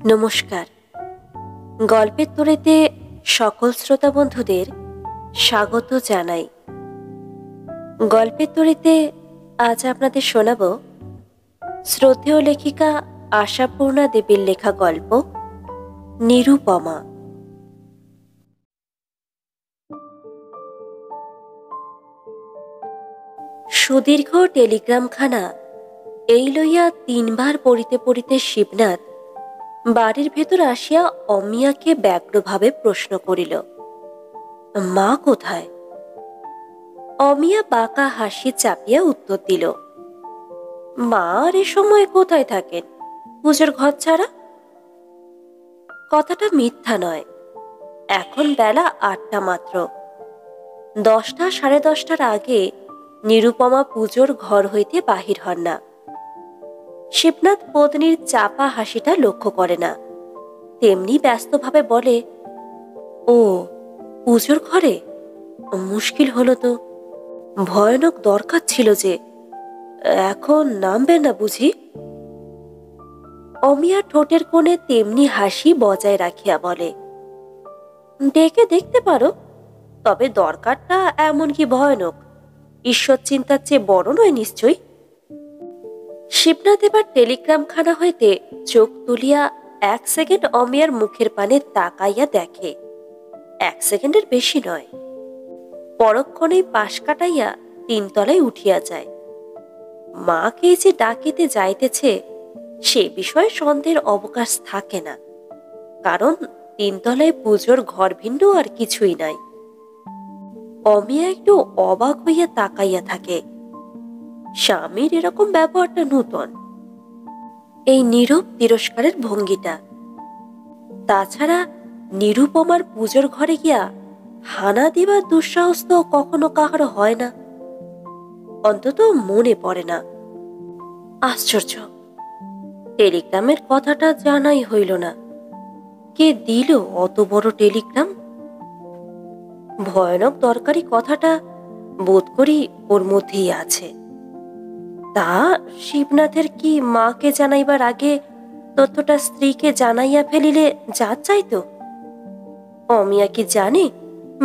নমস্কার। গল্পের তোড়েতে সকল শ্রোতা বন্ধুদের স্বাগত জানাই। গল্পের তোড়েতে আজ আপনাদের শোনাব শ্রদ্ধেয় লেখিকা আশাপূর্ণা দেবীর লেখা গল্প নিরুপমা। সুদীর্ঘ টেলিগ্রামখানা এই লইয়া ৩ বার পড়িতে পড়িতে শিবনাথ বাড়ির ভেতর আসিয়া অমিয়াকে ব্যগ্রভাবে প্রশ্ন করিল, মা কোথায়? অমিয়া বাঁকা হাসি চাপিয়া উত্তর দিল, মা আর এ সময় কোথায় থাকেন, পুজোর ঘর ছাড়া। কথাটা মিথ্যা নয়। এখন বেলা ৮টা মাত্র। ১০টা সাড়ে ১০টার আগে নিরুপমা পুজোর ঘর হইতে বাহির হন না। শিবনাথ পত্নীর চাপা হাসিটা লক্ষ্য করে না, তেমনি ব্যস্তভাবে বলে, ও পুজোর ঘরে? মুশকিল হলো তো, ভয়ানক দরকার ছিল যে। এখন নামবেন না বুঝি? অমিয়া ঠোঁটের কোণে তেমনি হাসি বজায় রাখিয়া বলে, ডেকে দেখতে পারো, তবে দরকারটা এমন কি ভয়ানক? ঈশ্বর চিন্তার চেয়ে বড় নয় নিশ্চয়ই। শিবনাথ এবার টেলিগ্রামখানা হইতে চোখ তুলিয়া ১ সেকেন্ড অমিয়ার মুখের পানে তাকাইয়া দেখে। ১ সেকেন্ডের বেশি নয়। পরক্ষণেই পাশ কাটাইয়া ৩ তলায় উঠিয়া যায়। মাকে যে ডাকিতে যাইতেছে সে বিষয়ে সন্দেহের অবকাশ থাকে না, কারণ ৩ তলায় পুজোর ঘর ভিন্ন আর কিছুই নাই। অমিয়া একটু অবাক হইয়া তাকাইয়া থাকে। স্বামীর এরকম ব্যবহারটা নূতন, এই নীরব তিরস্কারের ভঙ্গিটা। তাছাড়া নিরুপমার পুজোর ঘরে গিয়া হানা দিবার দুঃসাহস তো কখনো কাহার হয় না, অন্তত মনে পড়ে না। আশ্চর্য, টেলিগ্রামের কথাটা জানাই হইল না। কে দিল অত বড় টেলিগ্রাম? ভয়ানক দরকারি কথাটা বোধ করি ওর মধ্যেই আছে। তা শিবনাথের কি মাকে জানাইবার আগে তথ্যটা স্ত্রীকে জানাইয়া ফেলিলে যা চাইতো? অমিয়া কি জানে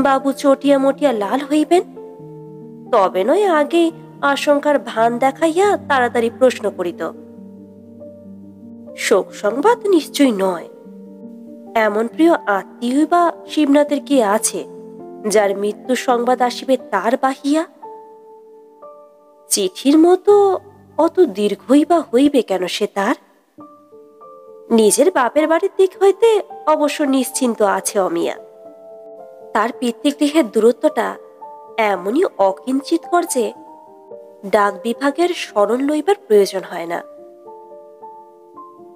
বাবু চটিয়া মটিয়া লাল হইবেন? তবে নয় আগে আশঙ্কার ভান দেখাইয়া তাড়াতাড়ি প্রশ্ন করিত। শোক সংবাদ নিশ্চয় নয়। এমন প্রিয় আত্মীয় বা শিবনাথের কি আছে যার মৃত্যু সংবাদ আসিবে তার বাহিয়া? চিঠির মতো অত দীর্ঘই বা হইবে কেন সে তার? নিজের বাপের বাড়ির দিক হইতে অবশ্য নিশ্চিন্ত আছে অমিয়া। তার পিতৃগৃহের দূরত্বটা এমনই অকিঞ্চিতকর যে ডাক বিভাগের শরণ লইবার প্রয়োজন হয় না।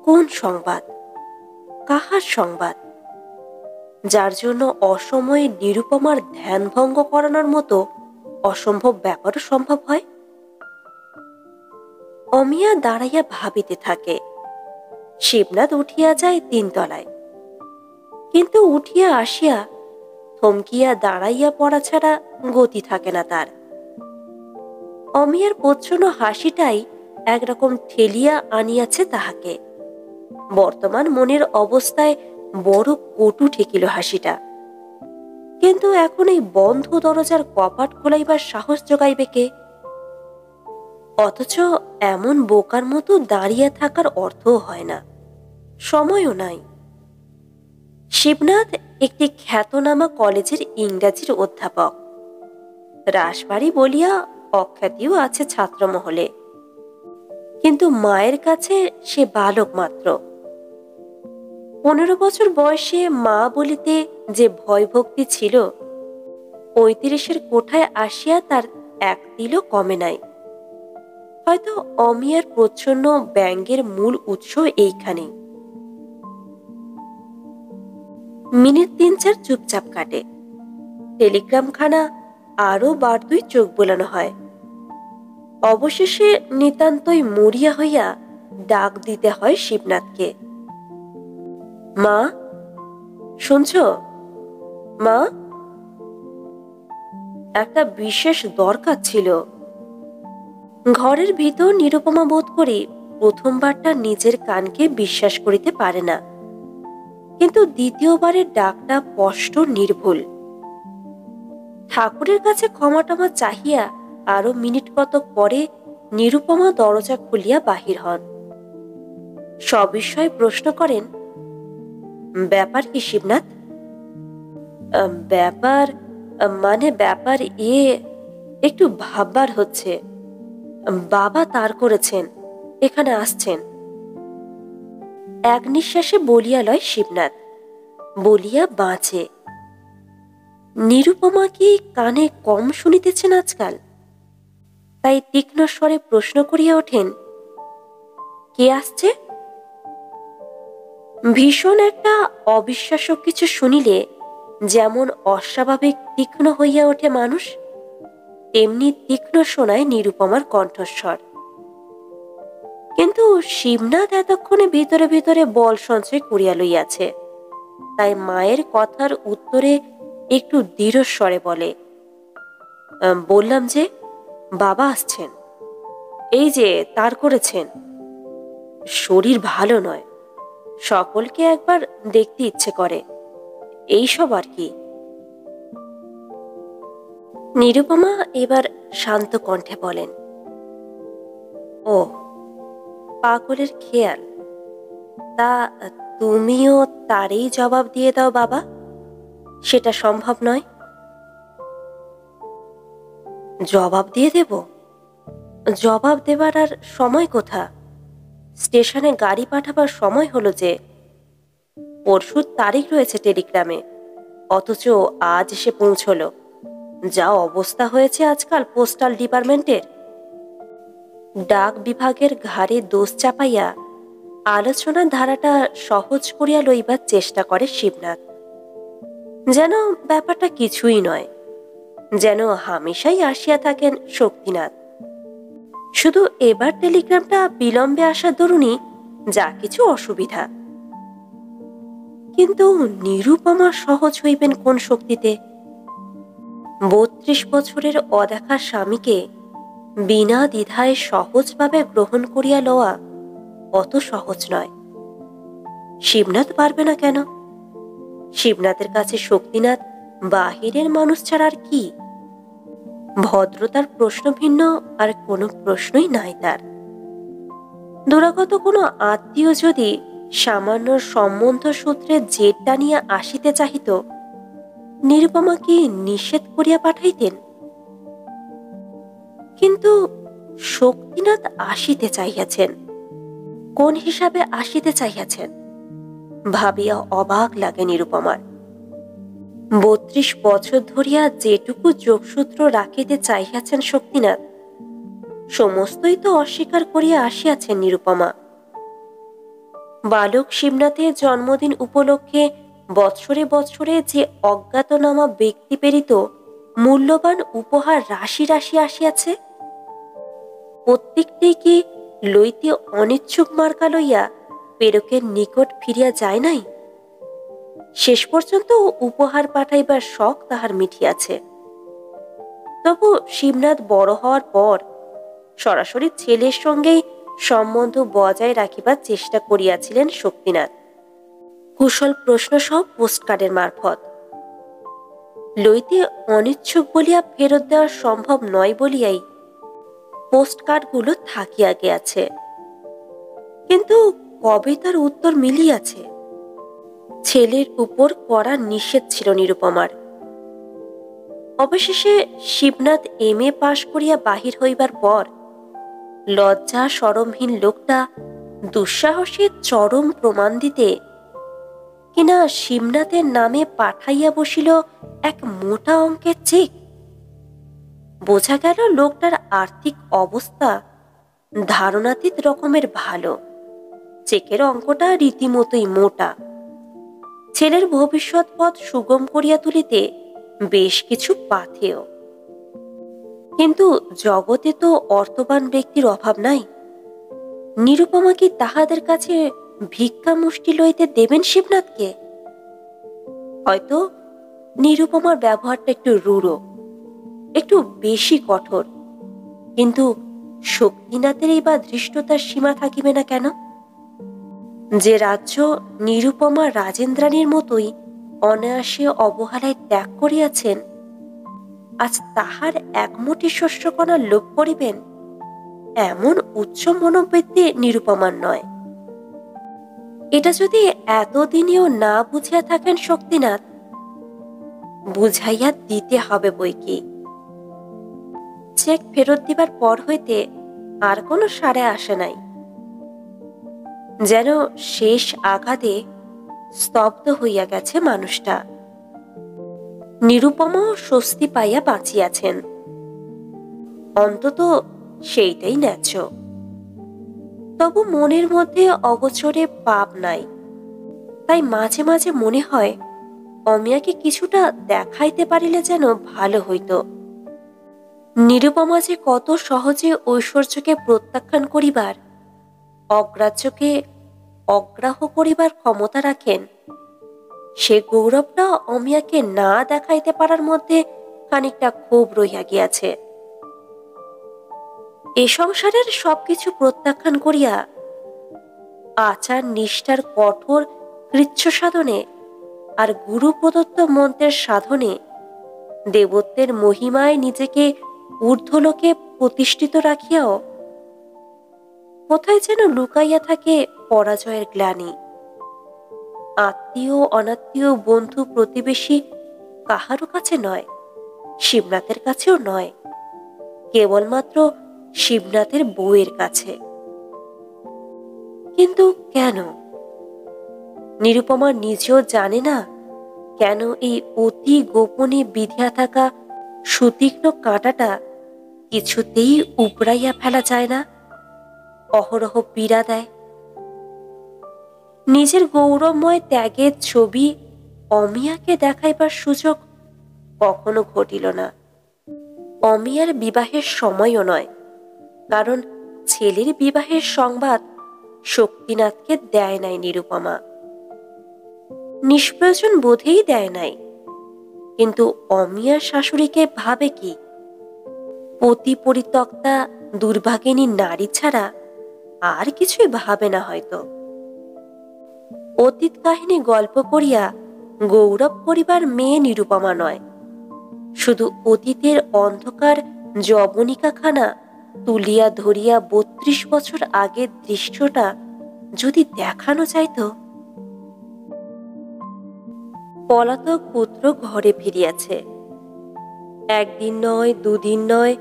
কোন সংবাদ, কাহার সংবাদ, যার জন্য অসময়ে নিরুপমার ধ্যান ভঙ্গ করানোর মতো অসম্ভব ব্যাপারও সম্ভব হয়? অমিয়া দাঁড়াইয়া ভাবিতে থাকে। শিবনাথ উঠিয়া যায় ৩ তলায়, কিন্তু উঠিয়া আসিয়া থমকিয়া দাঁড়াইয়া পড়া ছাড়া গতি থাকে না তার। অমিয়ার প্রচ্ছন্ন হাসিটাই একরকম ঠেলিয়া আনিয়াছে তাহাকে। বর্তমান মনের অবস্থায় বড় কটু ঠেকিল হাসিটা, কিন্তু এখন এই বন্ধ দরজার কপাট খোলাইবার সাহস জোগাইবে কে? অথচ এমন বোকার মতো দাঁড়িয়ে থাকার অর্থও হয় না, সময়ও নাই। শিবনাথ একটি খ্যাতনামা কলেজের ইংরাজির অধ্যাপক। রাসবাড়ি বলিয়া অখ্যাতিও আছে ছাত্রমহলে, কিন্তু মায়ের কাছে সে বালক মাত্র। ১৫ বছর বয়সে মা বলিতে যে ভয় ভক্তি ছিল, ৩৫-এর কোঠায় আসিয়া তার ১ তিলও কমে নাই। হয়তো অমিয়ার প্রচ্ছন্ন ব্যঙ্গের মূল উৎস এইখানেই। মিনিট ৩-৪ চুপচাপ কাটে। টেলিগ্রামখানা আরো ১২ চোখ বোলানো হয়। অবশেষে নিতান্তই মরিয়া হইয়া ডাক দিতে হয় শিবনাথকে। মা, শুনছ? মা, একটা বিশেষ দরকার ছিল। ঘরের ভিতর নিরুপমা বোধ করি প্রথমবারটা নিজের কানকে বিশ্বাস করিতে পারে না। কিন্তু দ্বিতীয়বারের ডাকটা স্পষ্ট নির্ভুল। ঠাকুরের কাছে ক্ষমা টমা চাহিয়া আরো মিনিট কতক পরে নিরুপমা দরজা খুলিয়া বাহির হন। সবিস্ময়ে প্রশ্ন করেন, ব্যাপার কি শিবনাথ? ব্যাপার মানে ব্যাপার একটু ভাববার হচ্ছে। বাবা তার করেছেন, এখানে আসছেন। এক নিঃশ্বাসে বলিয়া লয় শিবনাথ, বলিয়া বাঁচে। নিরুপমা কি কানে কম শুনিতেছেন আজকাল? তাই তীক্ষ্ণ স্বরে প্রশ্ন করিয়া ওঠেন, কে আসছে? ভীষণ একটা অবিশ্বাস্য কিছু শুনিলে যেমন অস্বাভাবিক তীক্ষ্ণ হইয়া ওঠে মানুষ, তেমনি তীক্ষ্ণ শোনায় নিরুপমার কণ্ঠস্বর। কিন্তু শিবনাথ এতক্ষণে ভিতরে ভিতরে বল সঞ্চয় করিয়া লইয়াছে, তাই মায়ের কথার উত্তরে একটু দৃঢ়স্বরে বলে, বললাম যে বাবা আসছেন, এই যে তার করেছেন। শরীর ভালো নয়, সকলকে একবার দেখতে ইচ্ছে করে, এইসব আর কি। নিরুপমা এবার শান্ত কণ্ঠে বলেন, ও পাগলের খেয়াল, তা তুমিও তারই জবাব দিয়ে দাও বাবা, সেটা সম্ভব নয়। জবাব দিয়ে দেব? জবাব দেবার আর সময় কোথা? স্টেশনে গাড়ি পাঠাবার সময় হলো যে, পরশুর তারিখ রয়েছে টেলিগ্রামে, অথচ আজ এসে পৌঁছল। যা অবস্থা হয়েছে আজকাল পোস্টাল ডিপার্টমেন্টের। ডাক বিভাগের ঘাড়ে দোষ চাপাইয়া আলোচনার ধারাটা সহজ করিয়া লইবার চেষ্টা করে শিবনাথ, যেন ব্যাপারটা কিছুই নয়, যেন হামেশাই আসিয়া থাকেন শক্তিনাথ। শুধু এবার টেলিগ্রামটা বিলম্বে আসার দরুনই যা কিছু অসুবিধা। কিন্তু নিরুপমা সহজ হইবেন কোন শক্তিতে? 32 বছরের অদেখা স্বামীকে বিনা দ্বিধায় সহজভাবে গ্রহণ করিয়া লওয়া অত সহজ নয়। শিবনাথ পারবে না কেন? শিবনাথের কাছে শক্তিনাথ বাহিরের মানুষ ছাড়া আর কি? ভদ্রতার প্রশ্ন ভিন্ন আর কোনো প্রশ্নই নাই তার। দূরাগত কোনো আত্মীয় যদি সামান্য সম্বন্ধ সূত্রে জেদ টানিয়া আসিতে চাহিত, নিরুপমা কি নিষেধ করিয়া পাঠাইতেন? কিন্তু শক্তিনাথ আসিতে চাহিয়াছেন, কোন হিসাবে আসিতে চাহিয়াছেন ভাবিয়া অবাক লাগে নিরুপমার। 32 বছর ধরিয়া যেটুকু যোগসূত্র রাখিতে চাহিয়াছেন শক্তিনাথ, সমস্তই তো অস্বীকার করিয়া আসিয়াছেন নিরুপমা। বালক শিবনাথের জন্মদিন উপলক্ষে বৎসরে বৎসরে যে অজ্ঞাতনামা ব্যক্তি প্রেরিত মূল্যবান উপহার রাশি রাশি আসিয়াছে, প্রত্যেকটি কি লইতে অনিচ্ছুক মার্কা লইয়া প্রেরকের নিকট ফিরিয়া যায় নাই? শেষ পর্যন্ত উপহার পাঠাইবার শখ তাহার মিঠিয়াছে। তবু শিবনাথ বড় হওয়ার পর সরাসরি ছেলের সঙ্গেই সম্বন্ধ বজায় রাখিবার চেষ্টা করিয়াছিলেন শক্তিনাথ, কুশল প্রশ্ন সহ পোস্টকার্ডের মারফত। লইতে অনিচ্ছুক বলিয়া ফেরত দেওয়া সম্ভব নয় বলিয়াই পোস্টকার্ডগুলো থাকিয়া গিয়াছে। কিন্তু কবে তার উত্তর মিলিয়াছে? ছেলের উপর কড়া নিষেধ ছিল নিরুপমার। অবশেষে শিবনাথ MA পাশ করিয়া বাহির হইবার পর লজ্জা শরমহীন লোকটা দুঃসাহসের চরম প্রমাণ দিতে কিনা শিবনাথের নামে পাঠাইয়া বসিল এক মোটা অঙ্কের চেক। বোঝা গেল লোকটার আর্থিক অবস্থা ধারণাতীত রকমের ভালো। চেকের অঙ্কটা রীতিমতোই মোটা। ছেলের ভবিষ্যৎ পথ সুগম করিয়া তুলিতে বেশ কিছু পাথেয়। কিন্তু জগতে তো অর্থবান ব্যক্তির অভাব নাই। নিরুপমা কি তাহাদের কাছে ভিক্ষা মুষ্টি লইতে দেবেন শিবনাথকে? হয়তো নিরুপমার ব্যবহারটা একটু রূঢ়, একটু বেশি কঠোর, কিন্তু শক্তিনাথের এই বা ধৃষ্টতার সীমা থাকিবে না কেন? যে রাজ্য নিরুপমা রাজেন্দ্রাণীর মতোই অনায়াসে অবহেলায় ত্যাগ করিয়াছেন, আজ তাহার একমুঠি শস্যকণা লোভ করিবেন, এমন উচ্চ মনোবৃত্তি নিরুপমার নয়। এটা যদি এতদিনেও না বুঝিয়া থাকেন শক্তিনাথ, বুঝাইয়া দিতে হবে বই কি। চেক ফেরত দিবার পর হইতে আর কোনো সাড়ে আসে নাই। যেন শেষ আঘাতে স্তব্ধ হইয়া গেছে মানুষটা। নিরুপমাও স্বস্তি পাইয়া বাঁচিয়াছেন, অন্তত সেইটাই ন্যায্য। তবু মনের মধ্যে অগোচরে পাপ নাই। তাই মাঝে মাঝে মনে হয় অমিয়াকে কিছুটা দেখাইতে পারিলে যেন ভালো হইত। নিরুপমা যে কত সহজে ঐশ্বর্যকে প্রত্যাখ্যান করিবার, অগ্রাহ্যকে অগ্রাহ্য করিবার ক্ষমতা রাখেন, সে গৌরবটা অমিয়াকে না দেখাইতে পারার মধ্যে খানিকটা ক্ষোভ রহিয়া গিয়াছে। এ সংসারের সবকিছু প্রত্যাখ্যান করিয়া আচার নিষ্ঠার কঠোর কৃচ্ছ সাধনে আর গুরু প্রদত্ত মন্ত্রের সাধনে দেবত্বের মহিমায় নিজেকে ঊর্ধ্বলোকে প্রতিষ্ঠিত রাখিয়াও কোথায় যেন লুকাইয়া থাকে পরাজয়ের গ্লানি। আত্মীয় অনাত্মীয় বন্ধু প্রতিবেশী কাহারও কাছে নয়, শিবনাথের কাছেও নয়, কেবলমাত্র শিবনাথের বউয়ের কাছে। কিন্তু কেন? নিরুপমা নিজেও জানে না কেন এই অতি গোপনে বিধিয়া থাকা সুতীক্ষ্ণ কাঁটাটা কিছুতেই উপড়াইয়া ফেলা যায় না, অহরহ পীড়া দেয়। নিজের গৌরবময় ত্যাগের ছবি অমিয়াকে দেখাইবার সুযোগ কখনো ঘটিল না। অমিয়ার বিবাহের সময়ও নয়, কারণ ছেলের বিবাহের সংবাদ শক্তিনাথকে দেয় নাই নিরুপমা। নিষ্প্রয়োজন বোধেই দেয় নাই। কিন্তু অমিয়ার শাশুড়িকে ভাবে কি? পতি পরিত্যক্তা দুর্ভাগিনী নারী ছাড়া আর কিছুই ভাবে না হয়তো। অতীত কাহিনী গল্প করিয়া গৌরব করিবার মেয়ে নিরুপমা নয়, শুধু অতীতের অন্ধকার যবনিকাখানা তুলিয়া ধরিয়া ৩২ বছর আগের দৃশ্যটা যদি দেখানো যাইত। পলাতক পুত্র ঘরে ফিরিয়াছে। একদিন নয়, দুদিন নয়,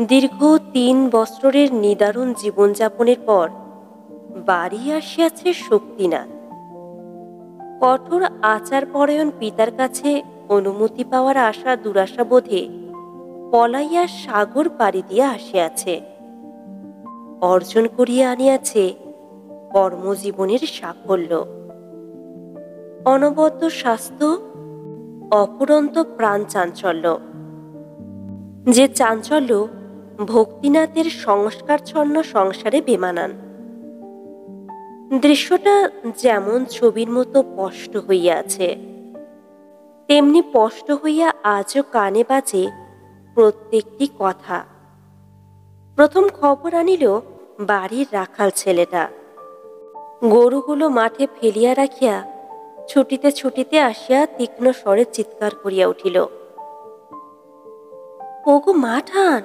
দীর্ঘ ৩ বৎসরের নিদারুণ জীবনযাপনের পর বাড়ি আসিয়াছে শক্তিনাথ। কঠোর আচারপরায়ণ পিতার কাছে অনুমতি পাওয়ার আশা দুরাশা বোধে পলাইয়া সাগর পাড়ি দিয়া আসিয়াছে। অর্জন করিয়া আনিয়াছে কর্মজীবনের সাফল্য, অনবদ্য স্বাস্থ্য, অফুরন্ত প্রাণ চাঞ্চল্য। যে চাঞ্চল্য ভক্তিনাথের সংস্কারচ্ছন্ন সংসারে বেমানান। দৃশ্যটা যেমন ছবির মতো স্পষ্ট হইয়া আছে, তেমনি স্পষ্ট হইয়া আজও কানে বাজে প্রত্যেকটি কথা। প্রথম খবর আনিল বাড়ির রাখাল ছেলেটা। গরুগুলো মাঠে ফেলিয়া রাখিয়া ছুটিতে ছুটিতে আসিয়া তীক্ষ্ণ স্বরে চিৎকার করিয়া উঠিল, ওগো মাঠান,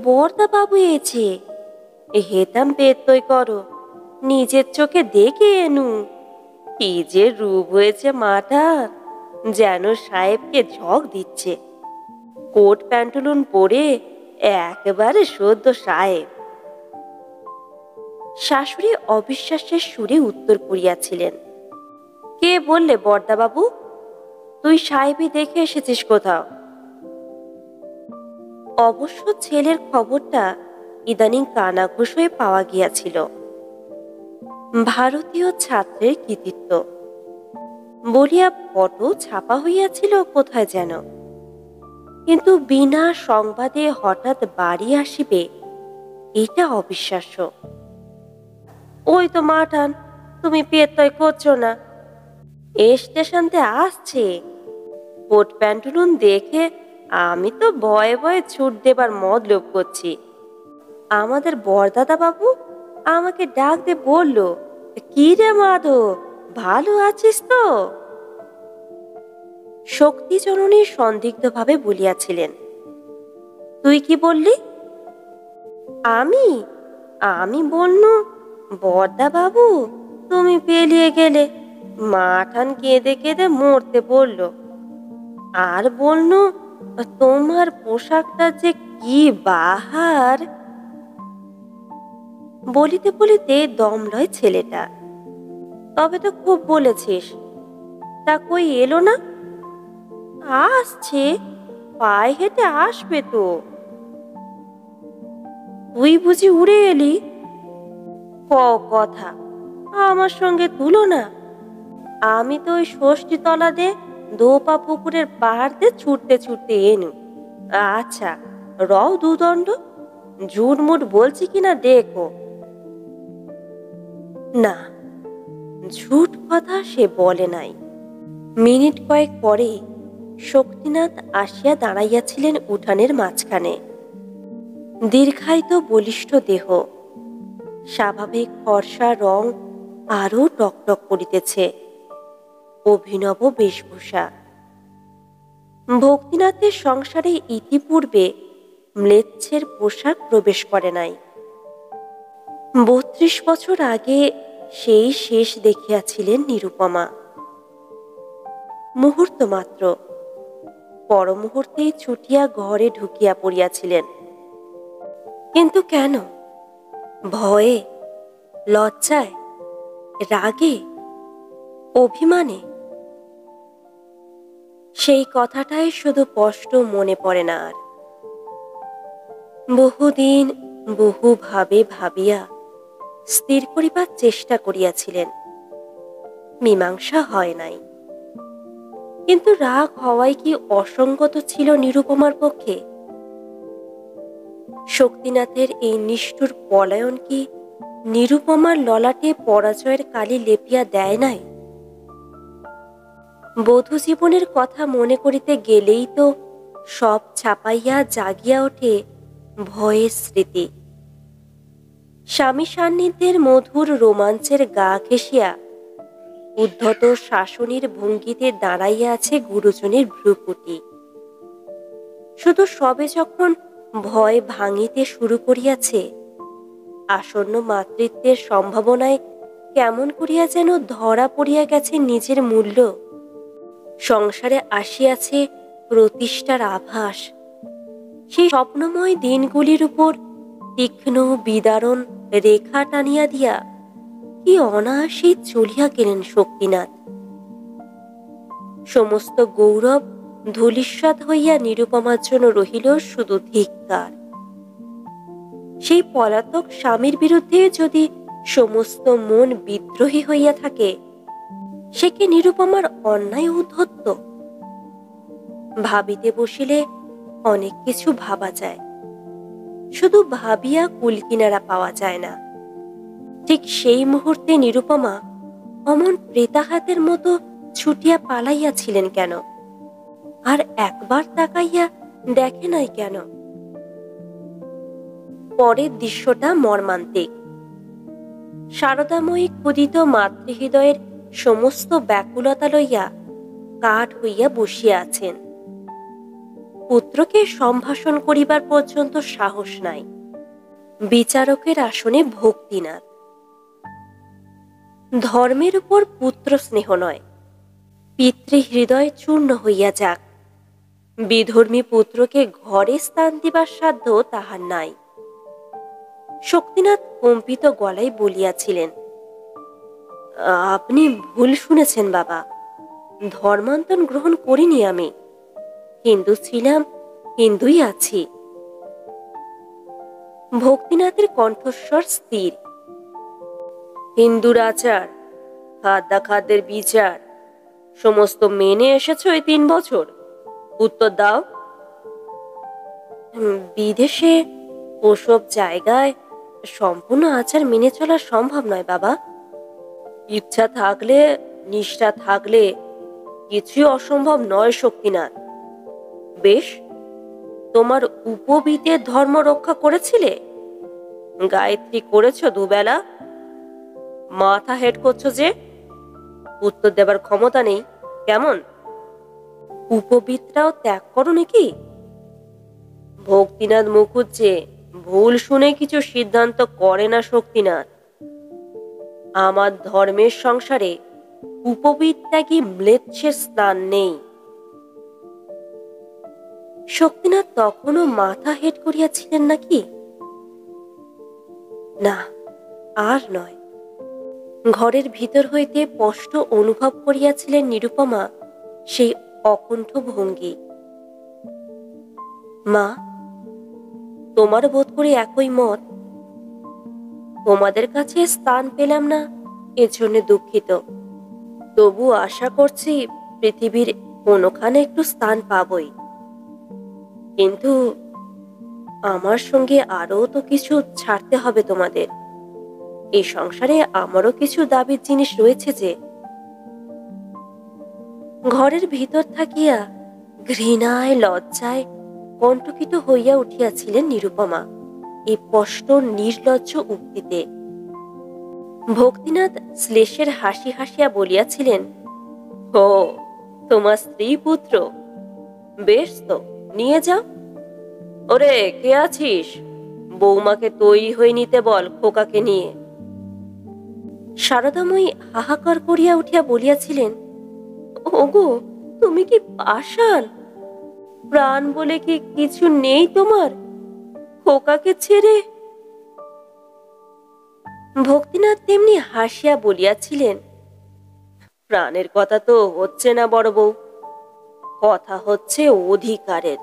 বরদা বাবু এছে, হেতাম পেতই করো, নিজের চোখে দেখে এনু। কি যে রূপ হয়েছে মাঠান, যেন সাহেবকে ঝক দিচ্ছে। কোট প্যান্টুলুন পরে একেবারে সদ্য সাহেব। শাশুড়ি অবিশ্বাসের সুরে উত্তর করিয়াছিলেন, কে বললে বরদা বাবু? তুই সাহেবই দেখে এসেছিস কোথাও? অবশ্য ছেলের খবরটা ইদানিং কানাঘুষ হয়ে পাওয়া গিয়াছিল। ভারতীয় ছাত্রের কৃতিত্ব বলিয়া ফটো ছাপা হইয়াছিল কোথায় যেন। কিন্তু বিনা সংবাদে হঠাৎ বাড়ি আসিবে, এটা অবিশ্বাস্য। ওই তো মাঠান, তুমি পেতই করছো না, স্টেশনতে আসছে। কোট প্যান্টুলুন দেখে আমি তো ভয়ে ভয়ে ছুট দেবার মতলব করছি। আমাদের বরদাদা বাবু আমাকে ডাক দিয়ে বলল কি রে মাধব, ভালো আছিস তো? শক্তি জননী সন্দিগ্ধভাবে বলিয়াছিলেন। তুই কি বললি? আমি আমি বলনু, বড়দা বাবু, তুমি পেলিয়ে গেলে। মাঠান কেঁদে কেঁদে মরতে পড়ল। আর বলনু, তোমার পোশাকটা যে কি বাহার। বলিতে বলিতে দম লয় ছেলেটা। তবে তো খুব বলেছিস। তা কই এলো না? আসছে, পায়ে হেঁটে আসবে তো। তুই বুঝি উড়ে এলি? কথা আমার সঙ্গে তুলনা। আমি তো ওই ষষ্ঠী তলা দে দোপা পুকুরের পাহাড় দিয়ে ছুটতে ছুটতে এনু। আচ্ছা, রও দুদণ্ড, ঝুটমুট বলছি কিনা দেখো। না, ঝুট কথা সে বলে নাই। মিনিট কয়েক পরে শক্তিনাথ আসিয়া দাঁড়াইয়াছিলেন উঠানের মাঝখানে। দীর্ঘায়িত বলিষ্ঠ দেহ, স্বাভাবিক ফর্সা রং আরো টকটক করিতেছে। অভিনব বেশভূষা। ভক্তিনাথের সংসারে ইতিপূর্বে ম্লেচ্ছের পোশাক প্রবেশ করে নাই। ৩২ বছর আগে সেই শেষ দেখিয়াছিলেন নিরুপমা। মুহূর্ত মাত্র, পর মুহূর্তেই ছুটিয়া ঘরে ঢুকিয়া পড়িয়াছিলেন। কিন্তু কেন? ভয়ে, লজ্জায়, রাগে, অভিমানে? সেই কথাটাই শুধু স্পষ্ট মনে পড়ে না আর। বহুদিন বহুভাবে ভাবিয়া স্থির করিবার চেষ্টা করিয়াছিলেন, মীমাংসা হয় নাই। কিন্তু রাগ হওয়াই কি অসঙ্গত ছিল নিরুপমার পক্ষে? শক্তিনাথের এই নিষ্ঠুর পলায়ন কি নিরুপমার ললাটে পরাজয়ের কালি লেপিয়া দেয় নাই? বধূ জীবনের কথা মনে করিতে গেলেই তো সব ছাপাইয়া জাগিয়া ওঠে ভয়ের স্মৃতি। স্বামী সান্নিধ্যের মধুর রোমাঞ্চের গা ঘেঁষিয়া উদ্ধত শাসনের ভঙ্গিতে দাঁড়াইয়া আছে গুরুজনের ভ্রুকুটি। শুধু সবে যখন ভয় ভাঙিতে শুরু করিয়াছে, আসন্ন মাতৃত্বের সম্ভাবনায় কেমন করিয়া যেন ধরা পড়িয়া গেছে নিজের মূল্য। সংসারে আসিয়াছে প্রতিষ্ঠার আভাস। সেই স্বপ্নময় দিনগুলির উপর তীক্ষ্ণ বিদারণ রেখা টানিয়া দিয়া কি অনায়াসেই চলিয়া গেলেন শক্তিনাথ। সমস্ত গৌরব ধূলিসাৎ হইয়া নিরুপমার জন্য রহিল শুধু ধিক্কার। সেই পলাতক স্বামীর বিরুদ্ধে যদি সমস্ত মন বিদ্রোহী হইয়া থাকে, সে কি নিরুপমার অন্যায় উদ্ধত্ত? ভাবিতে বসিলে অনেক কিছু ভাবা যায়, শুধু ভাবিয়া কুলকিনারা পাওয়া যায় না। ঠিক সেই মুহূর্তে নিরুপমা অমন প্রেতাঘাতের মতো ছুটিয়া পালাইয়াছিলেন কেন? আর একবার তাকাইয়া দেখে নাই কেন? পরের দৃশ্যটা মর্মান্তিক। শারদাময়ী ক্ষুদিত মাতৃহৃদয়ের সমস্ত ব্যাকুলতা লইয়া কাঠ হইয়া বসিয়া আছেন। পুত্রকে সম্ভাষণ করিবার পর্যন্ত সাহস নাই। বিচারকের আসনে ভক্তিনাথ। ধর্মের উপর পুত্র স্নেহ নয়, পিতৃহৃদয় চূর্ণ হইয়া যাক, বিধর্মী পুত্রকে ঘরে স্থান দিবার সাধ্য তাহার নাই। শক্তিনাথ কম্পিত গলায় বলিয়াছিলেন, আপনি ভুল শুনেছেন বাবা। ধর্মান্তর গ্রহণ করিনি আমি। হিন্দু ছিলাম, হিন্দুই আছি। ভক্তিনাথের কণ্ঠস্বর স্থির। হিন্দুর আচার, খাদ্যাখাদ্যের বিচার সমস্ত মেনে এসেছ এই ৩ বছর? উত্তর দাও। বিদেশে ওসব জায়গায় সম্পূর্ণ আচার মেনে চলা সম্ভব নয় বাবা। ইচ্ছা থাকলে, নিষ্ঠা থাকলে কিছুই অসম্ভব নয় শক্তিনাথ। বেশ, তোমার উপবীতের ধর্ম রক্ষা করেছিলে? গায়ত্রী করেছ দুবেলা? মাথা হেড করছো যে? উত্তর দেবার ক্ষমতা নেই কেমন? উপবিদ্যাও ত্যাগ করো নাকি? ভক্তিনাথ মুখুজ্জে ভুল শুনে কিছু সিদ্ধান্ত করে না শক্তিনাথ। আমার ধর্মের সংসারে উপবিত্যাগী ম্লেচ্ছের স্থান নেই। শক্তিনাথ তখনও মাথা হেট করিয়াছিলেন নাকি? না, আর নয়। ঘরের ভিতর হইতে স্পষ্ট অনুভব করিয়াছিলেন নিরুপমা সেই অকুণ্ঠ ভঙ্গি। মা, তোমার বোধ করি একই মত। তোমাদের কাছে স্থান পেলাম না, এজন্য দুঃখিত। তবু আশা করছি পৃথিবীর কোনোখানে একটু স্থান পাবই। কিন্তু আমার সঙ্গে আরও তো কিছু ছাড়তে হবে তোমাদের। এই সংসারে আমারও কিছু দাবির জিনিস রয়েছে যে। ঘরের ভিতর থাকিয়া ঘৃণায় লজ্জায় কণ্টকিত হইয়া উঠিয়াছিলেন নিরুপমা এই স্পষ্ট নির্লজ্জ উক্তিতে। ভক্তিনাথ শ্লেষের হাসি হাসিয়া বলিয়াছিলেন, ও তোমার স্ত্রী পুত্র? বেশ তো, নিয়ে যাও। ওরে, কে আছিস? বৌমাকে তৈরি হয়ে নিতে বল খোকাকে নিয়ে। শারদাময়ী হাহাকার করিয়া উঠিয়া বলিয়াছিলেন, ওগো, তুমি কি পাষাণ? প্রাণ বলে কি কিছু নেই তোমার? খোকাকে ছেড়ে। ভক্তিনাথ তেমনি হাসিয়া বলিয়াছিলেন, প্রাণের কথা তো হচ্ছে না বড় বউ, কথা হচ্ছে অধিকারের।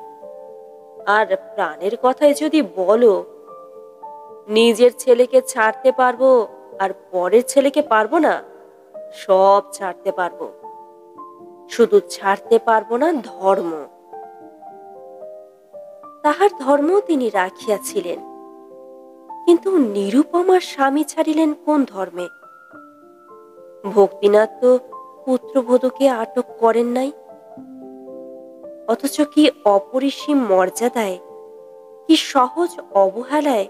আর প্রাণের কথায় যদি বলো, নিজের ছেলেকে ছাড়তে পারবো আর পরের ছেলেকে পারবো না? সব ছাড়তে পারবো, শুধু ছাড়তে পারবো না ধর্ম। তাহার ধর্ম তিনি রাখিয়াছিলেন, কিন্তু নিরুপমার স্বামী ছাড়িলেন কোন ধর্মে? ভক্তিনাথ তো পুত্রবধূকে আটক করেন নাই। অথচ কি অপরিসীম মর্যাদায়, কি সহজ অবহেলায়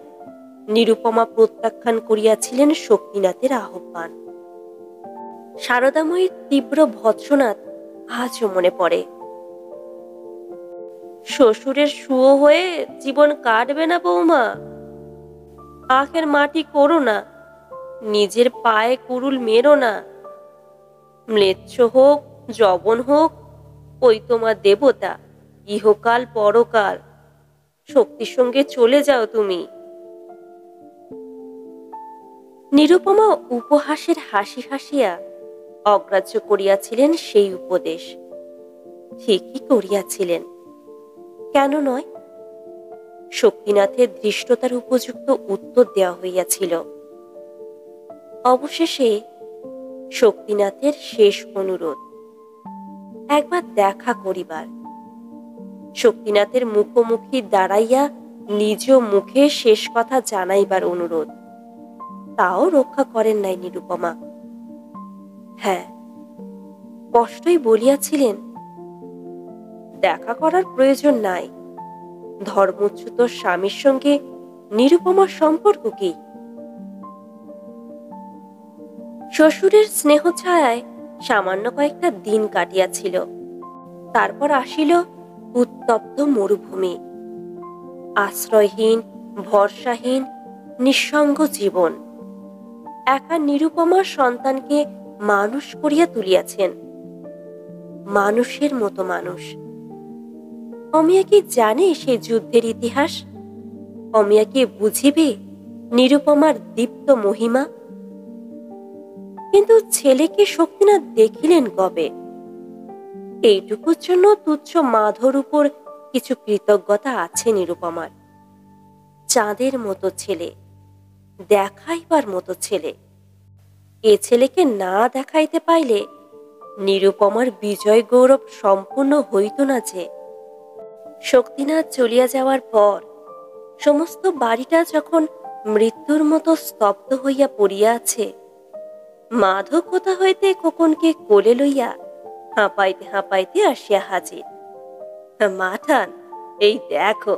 নিরুপমা প্রত্যাখ্যান করিয়াছিলেন শক্তিনাথের আহ্বান। শারদাময়ীর তীব্র ভৎসনাদ আজও মনে পড়ে। শ্বশুরের শুয়ো হয়ে জীবন কাটবে না বৌমা। আখের মাটি করো না, নিজের পায়ে কুরুল মেরো না। ম্লেচ্ছ হোক, যবন হোক, ওই তোমার দেবতা, ইহকাল পরকাল। শক্তির সঙ্গে চলে যাও তুমি। নিরুপমা উপহাসের হাসি হাসিয়া অগ্রাহ্য করিয়াছিলেন সেই উপদেশ। ঠিকই করিয়াছিলেন, কেন নয়? শক্তিনাথের ধৃষ্টতার উপযুক্ত উত্তর দেওয়া হইয়াছিল। অবশেষে শক্তিনাথের শেষ অনুরোধ, একবার দেখা করিবার। শক্তিনাথের মুখোমুখি দাঁড়াইয়া নিজ মুখে শেষ কথা জানাইবার অনুরোধ, তাও রক্ষা করেন নাই নিরুপমা। হ্যাঁ, স্পষ্টই বলিয়াছিলেন, দেখা করার প্রয়োজন নাই। ধর্মচ্যুত স্বামীর সঙ্গে নিরুপমার সম্পর্ক কি? শ্বশুরের স্নেহ ছায়ায় সামান্য কয়েকটা দিন কাটিয়াছিল। তারপর আসিল উত্তপ্ত মরুভূমি, আশ্রয়হীন, ভরসাহীন, নিঃসঙ্গ জীবন। একা নিরুপমার সন্তানকে মানুষ করিয়া তুলিয়াছেন, মানুষের মতো মানুষ। অমিয়া কি জানে সে যুদ্ধের ইতিহাস? অমিয়া কি বুঝিবে নিরুপমার দীপ্ত মহিমা? কিন্তু ছেলেকে শক্তিনাথ দেখিলেন কবে? এইটুকুর জন্য তুচ্ছ মাধর উপর কিছু কৃতজ্ঞতা আছে নিরুপমার। চাঁদের মতো ছেলে, দেখাইবার মতো ছেলে। এ ছেলেকে না দেখাইতে পাইলে নিরুপমার বিজয় গৌরব সম্পূর্ণ হইত না যে। শক্তিনাথ চলিয়া যাওয়ার পর সমস্ত বাড়িটা যখন মৃত্যুর মতো স্তব্ধ হইয়া পড়িয়া আছে, মাধব কোথা হইতে খোকনকে কোলে লইয়া হাঁপাইতে হাঁপাইতে আসিয়া হাজির। মাঠান, এই দেখো,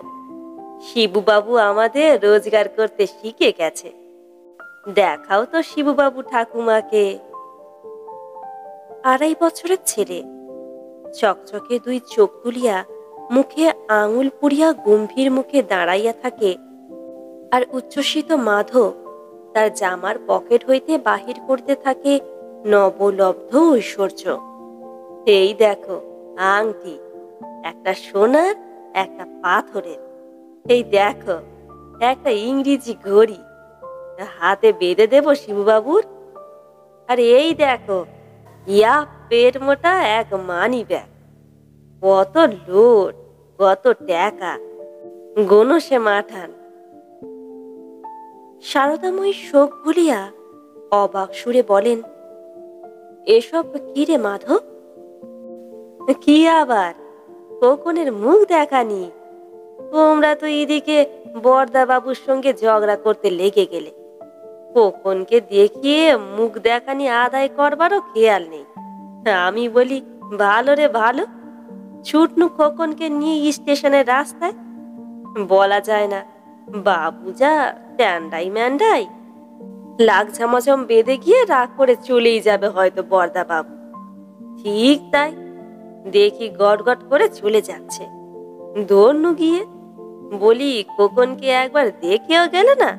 শিবুবাবু আমাদের রোজগার করতে শিখে গেছে। দেখাও তো শিবুবাবু ঠাকুমাকে। 2.5 বছরের ছেলে, চকচকে 2 চোখ তুলিয়া মুখে আঙুল পুড়িয়া গম্ভীর মুখে দাঁড়াইয়া থাকে, আর উচ্ছ্বসিত মাধব তার জামার পকেট হইতে বাহির করতে থাকে নবলব্ধ ঐশ্বর্য। এই দেখো আংটি, একটা সোনার, একটা পাথরের। এই দেখো একটা ইংরেজি ঘড়ি, হাতে বেঁধে দেব শিবুবাবুর। আর এই দেখো ইয়া পেট মোটা এক মানি ব্যাগ, কত লোড, কত টাকা, গোনো সে মাঠান। শারদাময়ী শোক ভুলিয়া অবাক সুরে বলেন, এসব কি রে মাধব? কি আবার, খোকনের মুখ দেখানি? তোমরা তো এদিকে বরদা বাবুর সঙ্গে ঝগড়া করতে লেগে গেলে, খোকনকে দেখিয়ে মুখ দেখানি আদায় করবারও খেয়াল নেই। আমি বলি, ভালো রে ভালো, ছুটনু খোকনকে নিয়ে স্টেশনের রাস্তায়। বলা যায় না, বাবু যা ট্যান্ডাই ম্যান্ডাই, লাগ ঝামাঝম বেঁধে গিয়ে রাগ করে চলেই যাবে হয়তো বরদা বাবু। ঠিক তাই, দেখি গটগট করে চলে যাচ্ছে। দৌড়নু গিয়ে বলি, খোকনকে একবার দেখেও গেলে না,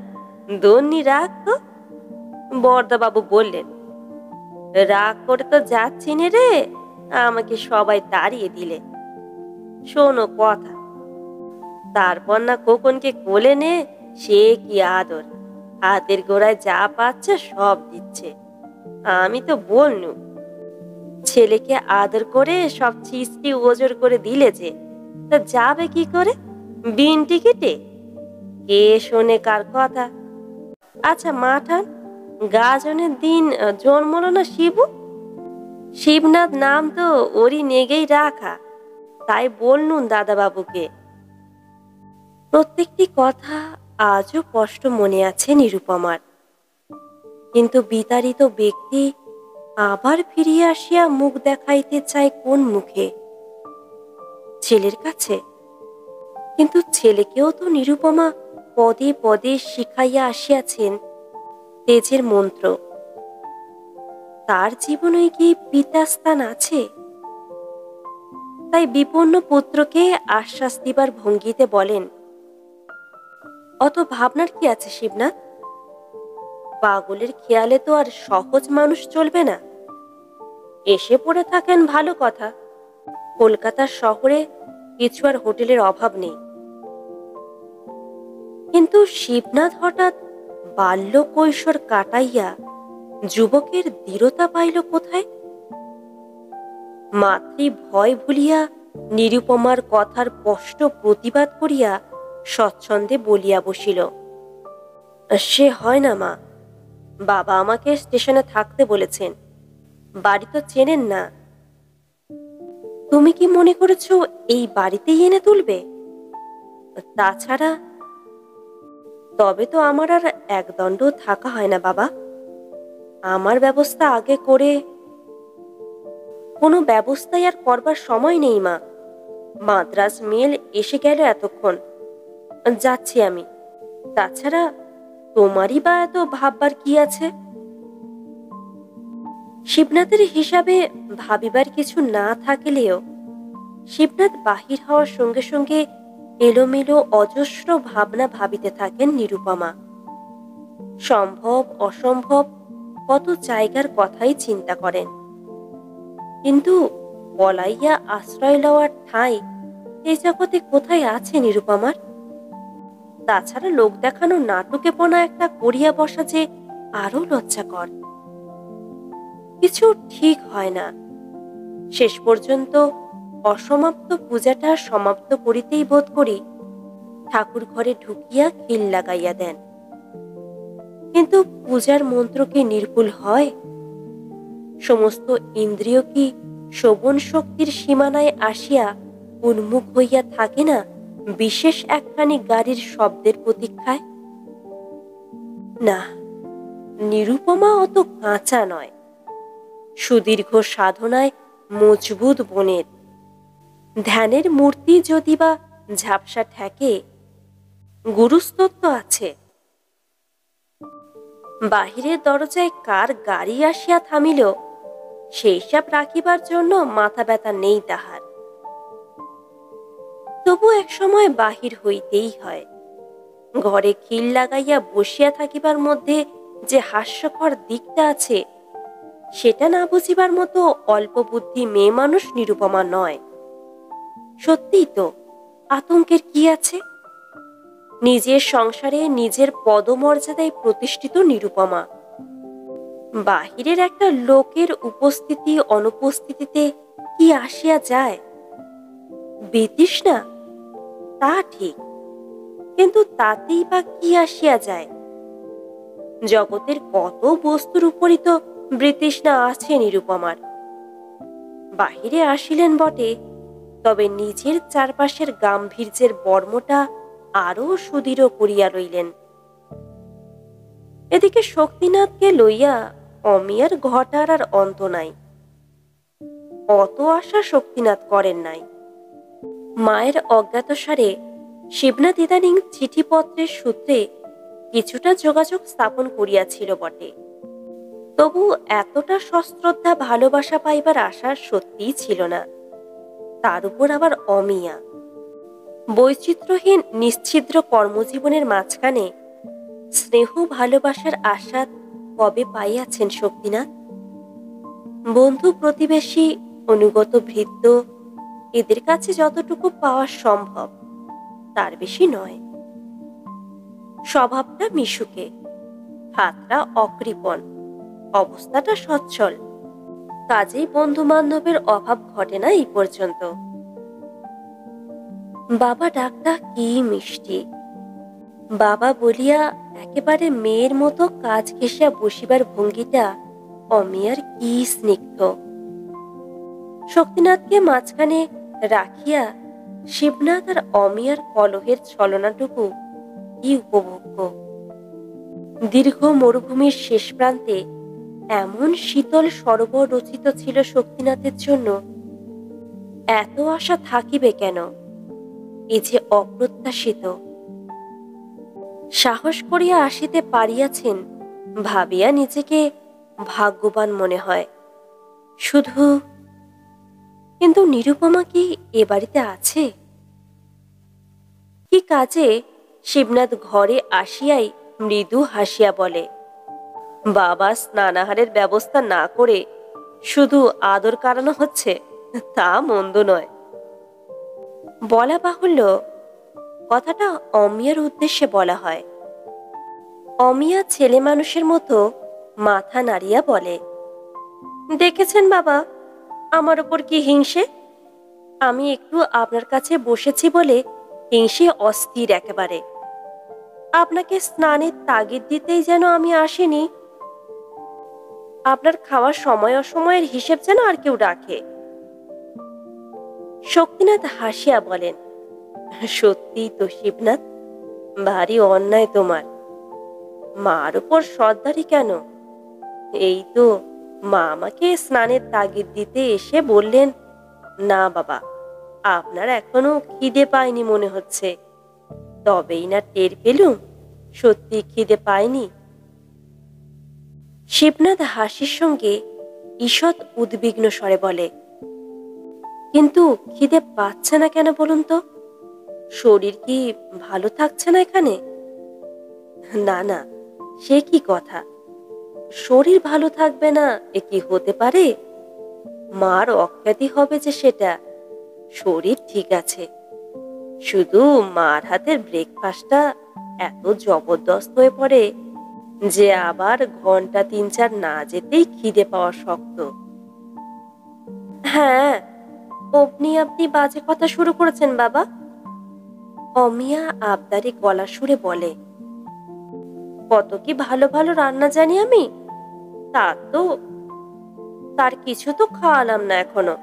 দৌড়নি রাগ তো। বরদা বাবু বললেন, রাগ করে তো যাচ্ছি নে রে, আমাকে সবাই তাড়িয়ে দিলে। শোনো কথা, তারপর না খোকনকে কোলে নে, সে কি আদর, হাতের গোড়ায় যা পাচ্ছে সব দিচ্ছে। আমি তো বলনু, ছেলেকে আদর করে সব চিস্তি ওজোর করে দিলে যে, তা যাবে কি করে বিন টিকিটে? কে শোনে কার কথা? আচ্ছা মাঠান, গাজনের দিন জন্মলো না শিবু? শিবনাথ নাম তো ওরই নেগেই রাখা, তাই বলনুন দাদাবাবুকে। প্রত্যেকটি কথা আজও স্পষ্ট মনে আছে নিরুপমার, কিন্তু বিতাড়িত ব্যক্তি আবার ফিরিয়া আসিয়া মুখ দেখাইতে চায় কোন মুখে? ছেলের কাছে? কিন্তু ছেলেকেও তো নিরুপমা পদে পদে শিখাইয়া আসিয়াছেন তেজের মন্ত্র। তার জীবনে কি পিতাস্থান আছে? তাই বিপন্ন পুত্রকে আশ্বাস দিবার ভঙ্গিতে বলেন, অত ভাবনার কি আছে শিবনাথ? পাগলের খেয়ালে তো আর সহজ মানুষ চলবে না। এসে পড়ে থাকেন ভালো কথা, কলকাতার শহরে কিছু আর হোটেলের অভাব নেই। কিন্তু শিবনাথ হঠাৎ বাল্য কৈশোর কাটাইয়া যুবকের দৃঢ়তা পাইল কোথায়? মাতৃ ভয় ভুলিয়া নিরুপমার কথার স্পষ্ট প্রতিবাদ করিয়া স্বচ্ছন্দে বলিয়া বসিল, সে হয় না মা, বাবা আমাকে স্টেশনে থাকতে বলেছেন, বাড়ি তো চেনেন না। তুমি কি মনে করেছো এই বাড়িতেই এনে তুলবে? তাছাড়া তবে তো আমার আর একদণ্ড থাকা হয় না বাবা। আমার ব্যবস্থা আগে করে। কোনো ব্যবস্থাই আর করবার সময় নেই মা, মাদ্রাজ মেল এসে গেল এতক্ষণ, যাচ্ছি আমি। তাছাড়া তোমারই বা এত ভাববার কি আছে? শিবনাথের হিসাবে ভাবিবার কিছু না থাকিলেও শিবনাথ বাহির হওয়ার সঙ্গে সঙ্গে এলোমেলো অজস্র ভাবনা ভাবিতে থাকেন নিরুপমা। সম্ভব অসম্ভব কত জায়গার কথাই চিন্তা করেন, কিন্তু পলাইয়া আশ্রয় লওয়ার ঠাঁই এই জগতে কোথায় আছে নিরুপমার? তাছাড়া লোক দেখানো নাটকেপনা একটা করিয়া বসা যে আরো লজ্জাকর। কিছু ঠিক হয় না। শেষ পর্যন্ত অসমাপ্ত পূজাটা সমাপ্ত করিতেই বোধ করি ঠাকুর ঘরে ঢুকিয়া খিল লাগাইয়া দেন। কিন্তু পূজার মন্ত্র কি নির্ভুল হয়? সমস্ত ইন্দ্রিয় কি শ্রবণ শক্তির সীমানায় আসিয়া উন্মুখ হইয়া থাকে না বিশেষ একখানি গাড়ির শব্দের প্রতীক্ষায়? না, নিরুপমা অত কাঁচা নয়। সুদীর্ঘ সাধনায় মজবুত বনের ধ্যানের মূর্তি যদি বা ঝাপসা ঠেকে, গুরুস্তত্ব আছে। বাহিরের দরজায় কার গাড়ি আসিয়া থামিল সেই সব রাখিবার জন্য মাথা ব্যথা নেই তাহার। তবু এক সময় বাহির হইতেই হয়। ঘরে খিল লাগাইয়া বসিয়া থাকিবার মধ্যে যে হাস্যকর দিকটা আছে সেটা না বুঝিবার মতো অল্প বুদ্ধি মেয়ে মানুষ নিরুপমা নয়। সত্যিই তো, আতঙ্কের কি আছে? নিজের সংসারে নিজের পদমর্যাদায় প্রতিষ্ঠিত নিরুপমা বাহিরের একটা লোকের উপস্থিতি অনুপস্থিতিতে কি আসিয়া যায়? বিতৃষ্ণা, তা ঠিক, কিন্তু তাতেই বা কি আসিয়া যায়? জগতের কত বস্তুর উপরই তো বিতৃষ্ণা আছে নিরুপমার। বাহিরে আসিলেন বটে, তবে নিজের চারপাশের গাম্ভীর্যের বর্মটা আরো সুদৃঢ় করিয়া লইলেন। এদিকে শক্তিনাথকে লইয়া অমিয়ার ঘটার আর অন্ত নাই। অত আশা শক্তিনাথ করেন নাই। মায়ের অজ্ঞাতসারে শিবনাথ ইদানিং চিঠিপত্রের সূত্রে কিছুটা যোগাযোগ স্থাপন করিয়াছিল বটে, তবু এতটা সশ্রদ্ধা ভালোবাসা পাইবার আশা সত্যিই ছিল না। তার উপর আবার অমিয়া। বৈচিত্র্যহীন নিশ্ছিদ্র কর্মজীবনের মাঝখানে স্নেহ ভালোবাসার আশা কবে পাইয়াছেন শক্তিনাথ? বন্ধু প্রতিবেশী অনুগত ভৃত্য এদের কাছে যতটুকু পাওয়া সম্ভব তার বেশি নয়। স্বভাবটা মিশুকে, হাতটা অকৃপণ, অবস্থাটা সচ্ছল, কাজেই বন্ধু বান্ধবের অভাব ঘটে না এই পর্যন্ত। বাবা ডাকটা কি মিষ্টি! বাবা বলিয়া একেবারে মেয়ের মতো কাজ ঘেঁষিয়া বসিবার ভঙ্গিটা অমিয়ার কি স্নিগ্ধ! শক্তিনাথকে মাঝখানে রাখিয়া শিবনাথ আর অমিয়ার কলহের ছলনাটুকু কি উপভোগ্য! দীর্ঘ মরুভূমির শেষ প্রান্তে এমন শীতল সরোবর রচিত ছিল শক্তিনাথের জন্য। এত আশা থাকিবে কেন? এ যে অপ্রত্যাশিত। সাহস করিয়া আসিতে পারিয়াছেন ভাবিয়া নিজেকে ভাগ্যবান মনে হয়। শুধু কিন্তু নিরুপমা কি এ বাড়িতে আছে? কি কাজে শিবনাথ ঘরে আসিয়াই মৃদু হাসিয়া বলে, বাবা স্নানাহারের ব্যবস্থা না করে শুধু আদর কারানো হচ্ছে, তা মন্দ নয়। বলা বাহুল্য, কথাটা অমিয়ার উদ্দেশ্যে বলা হয়। অমিয়া ছেলে মানুষের মতো মাথা নাড়িয়া বলে, দেখেছেন বাবা আমার ওপর কি হিংসে? আমি একটু আপনার কাছে বসেছি বলে হিংসে অস্থির একেবারে। আপনাকে স্নানের তাগিদ দিতেই যেন আমি আসিনি। আপনার খাওয়ার সময় অসময়ের হিসেব যেন আর কেউ রাখে। শক্তিনাথ হাসিয়া বলেন, সত্যি তো শিবনাথ, ভারী অন্যায় তোমার। মার উপর সর্দারি কেন? এই তো মা আমাকে স্নানের তাগিদ দিতে এসে বললেন, না বাবা, আপনার এখনো খিদে পায়নি মনে হচ্ছে। তবেই না টের পেলুম সত্যি খিদে পায়নি। শিবনাথ হাসির সঙ্গে ঈষৎ উদ্বিগ্ন স্বরে বলে, কিন্তু খিদে পাচ্ছে না কেন বলুন তো? শরীর কি ভালো থাকছে না এখানে? না না, সে কি কথা! শরীর ভালো থাকবে না এ কি হতে পারে? মার অখ্যাতি হবে যে সেটা। শরীর ঠিক আছে, শুধু মার হাতের ব্রেকফাস্টটা এত জবরদস্ত হয়ে পড়ে যে আবার ঘন্টা ৩-৪ না যেতেই খিদে পাওয়া শক্ত। হ্যাঁ, অমনি আপনি বাজে কথা শুরু করেছেন বাবা। অমিয়া আবদারি গলা সুরে বলে, কত কি ভালো ভালো রান্না জানি আমি, তো তার কিছু তো খাওয়ালাম না এখনো।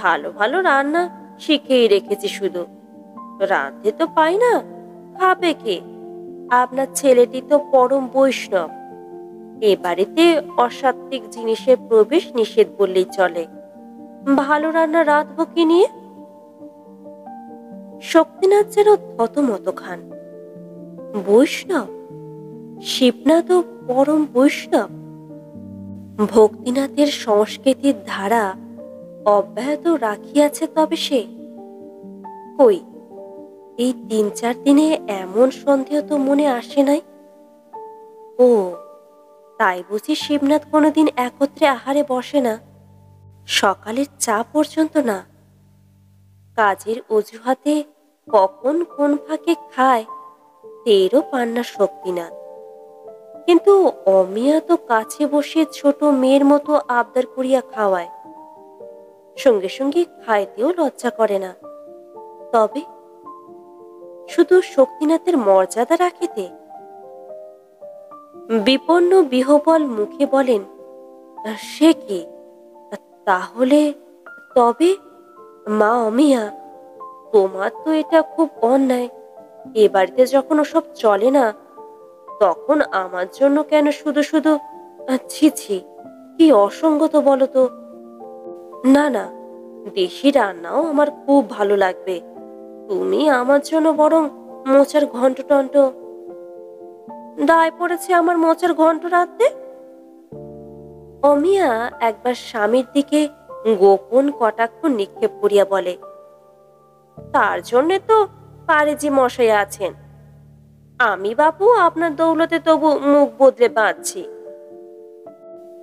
ভালো ভালো রান্না শিখেই রেখেছি, শুধু রাঁধতে তো পাই না, খাবে কে? আপনার ছেলেটি তো পরম বৈষ্ণব, এ বাড়িতে অসাত্বিক জিনিসের প্রবেশ নিষেধ বললেই চলে। ভালো রান্না রাঁধবো কি নিয়ে? শক্তিনাথ যেন থতমত খান। বৈষ্ণব? শিবনাথ ও পরম বৈষ্ণব, ভক্তিনাথের সংস্কৃতির ধারা অব্যাহত রাখিয়াছে তবে সে? কই, এই ৩-৪ দিনে এমন সন্দেহ তো মনে আসে নাই। ও, তাই বুঝি শিবনাথ কোনোদিন একত্রে আহারে বসে না, সকালের চা পর্যন্ত না। কাজের অজুহাতে কখন কোন ফাঁকে খায় টেরও পান না শক্তিনাথ। কিন্তু অমিয়া তো কাছে বসে ছোট মেয়ের মতো আবদার করিয়া খাওয়ায়, সঙ্গে সঙ্গে খাইতেও লজ্জা করে না। তবে শুধু শক্তিনাথের মর্যাদা রাখিতে? বিপন্ন বিহবল মুখে বলেন, সে কি? তাহলে তবে মা অমিয়া, তোমার তো এটা খুব অন্যায়। এ বাড়িতে যখন ওসব চলে না, তখন আমার জন্য কেন শুধু শুধু? ছি ছি, কি অসঙ্গত বলো তো। না না, দেশি রান্নাও আমার খুব ভালো লাগবে। তুমি আমার জন্য বরং মোচার ঘন্ট টন্ট। দায় পড়েছে আমার মোচার ঘন্ট রাঁধতে? অমিয়া একবার স্বামীর দিকে গোপন কটাক্ষ নিক্ষেপ করিয়া বলে, তার জন্যে তো পারেজি মশাই আছেন। আমি বাপু আপনার দৌলতে তবু মুখ বদলে বাঁচছি।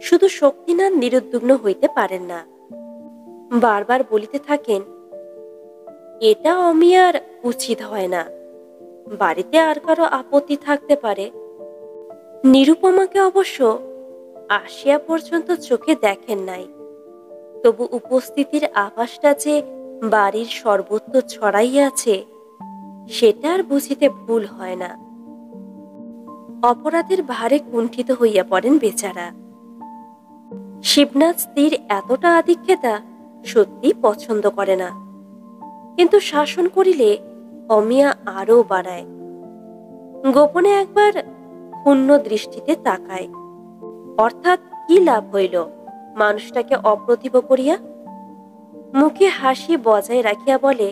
শুধু শক্তিনাথ নিরুদ্বিগ্ন হইতে পারেন না, বারবার বলিতে থাকেন, এটা অমিয়ার উচিত হয় না। বাড়িতে আর কারো আপত্তি থাকতে পারে। নিরুপমাকে অবশ্য আসিয়া পর্যন্ত চোখে দেখেন নাই, তবু উপস্থিতির আভাসটা যে বাড়ির সর্বত্র ছড়াইয়াছে সেটা আর বুঝিতে ভুল হয় না। অপরাধের ভারে কুণ্ঠিত হইয়া পড়েন বেচারা। শিবনাথ স্ত্রীর এতটা আধিক্যতা সত্যি পছন্দ করে না, কিন্তু শাসন করিলে অমিয়া আরও বাড়ায়। গোপনে একবার ক্ষুণ্ণ দৃষ্টিতে তাকায়, অর্থাৎ কি লাভ হইল মানুষটাকে অপ্রতিভ করিয়া? মুখে হাসি বজায় রাখিয়া বলে,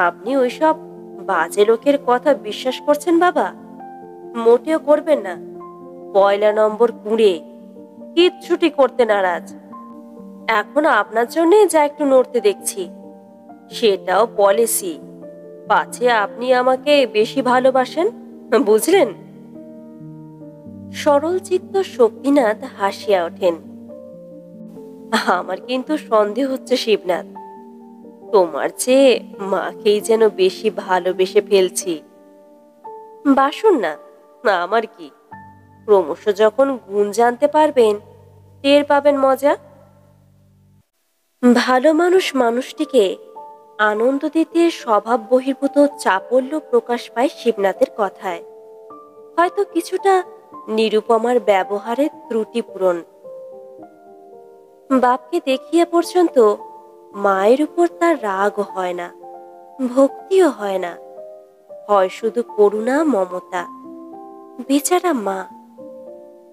আপনি ওইসব বাজে লোকের কথা বিশ্বাস করছেন বাবা? মোটেও করবেন না। পয়লা নম্বর কুঁড়ে কিচ্ছুটি করতে নারাজ। এখন আপনার জন্যে যা একটু নড়তে দেখছি, সেটাও পলিসি, পাছে আপনি আমাকে বেশি ভালোবাসেন, বুঝলেন? সরল চিত্ত শক্তিনাথ হাসিয়া ওঠেন, আমার কিন্তু সন্দেহ হচ্ছে শিবনাথ, তোমার চেয়ে মাকেই যেন বেশি ভালোবেসে ফেলছি। বাসুন না, আমার কি, ক্রমশ যখন গুণ জানতে পারবেন টের পাবেন মজা। ভালো মানুষ মানুষটিকে আনন্দ দিতে স্বভাব বহির্ভূত চাপল্য প্রকাশ পায় শিবনাথের কথায়, হয়তো কিছুটা নিরুপমার ব্যবহারের ত্রুটি পূরণ। বাপকে দেখিয়া পর্যন্ত মায়ের উপর তার রাগ হয় না, ভক্তিও হয় না, হয় শুধু করুণা মমতা। বেচারা মা,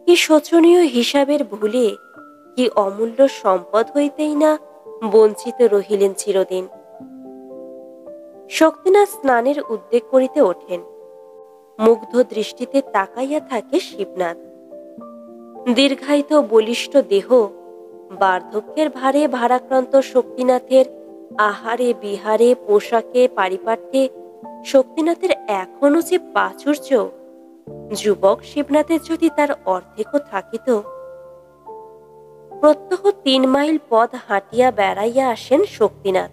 কি শোচনীয় হিসাবের ভুলে কি অমূল্য সম্পদ হইতেই না বঞ্চিত রহিলেন চিরদিন। শক্তিনাথ স্নানের উদ্যোগ করিতে ওঠেন, মুগ্ধ দৃষ্টিতে তাকাইয়া থাকে শিবনাথ। দীর্ঘায়িত বলিষ্ঠ দেহ বার্ধক্যের ভারে ভারাক্রান্ত শক্তিনাথের আহারে বিহারে পোশাকে পারিপাট্যে শক্তিনাথের এখনো যে প্রাচুর্য, যুবক শিবনাথের যদি তার অর্ধেকও থাকিত। প্রত্যহ ৩ মাইল পথ হাঁটিয়া বেড়াইয়া আসেন শক্তিনাথ,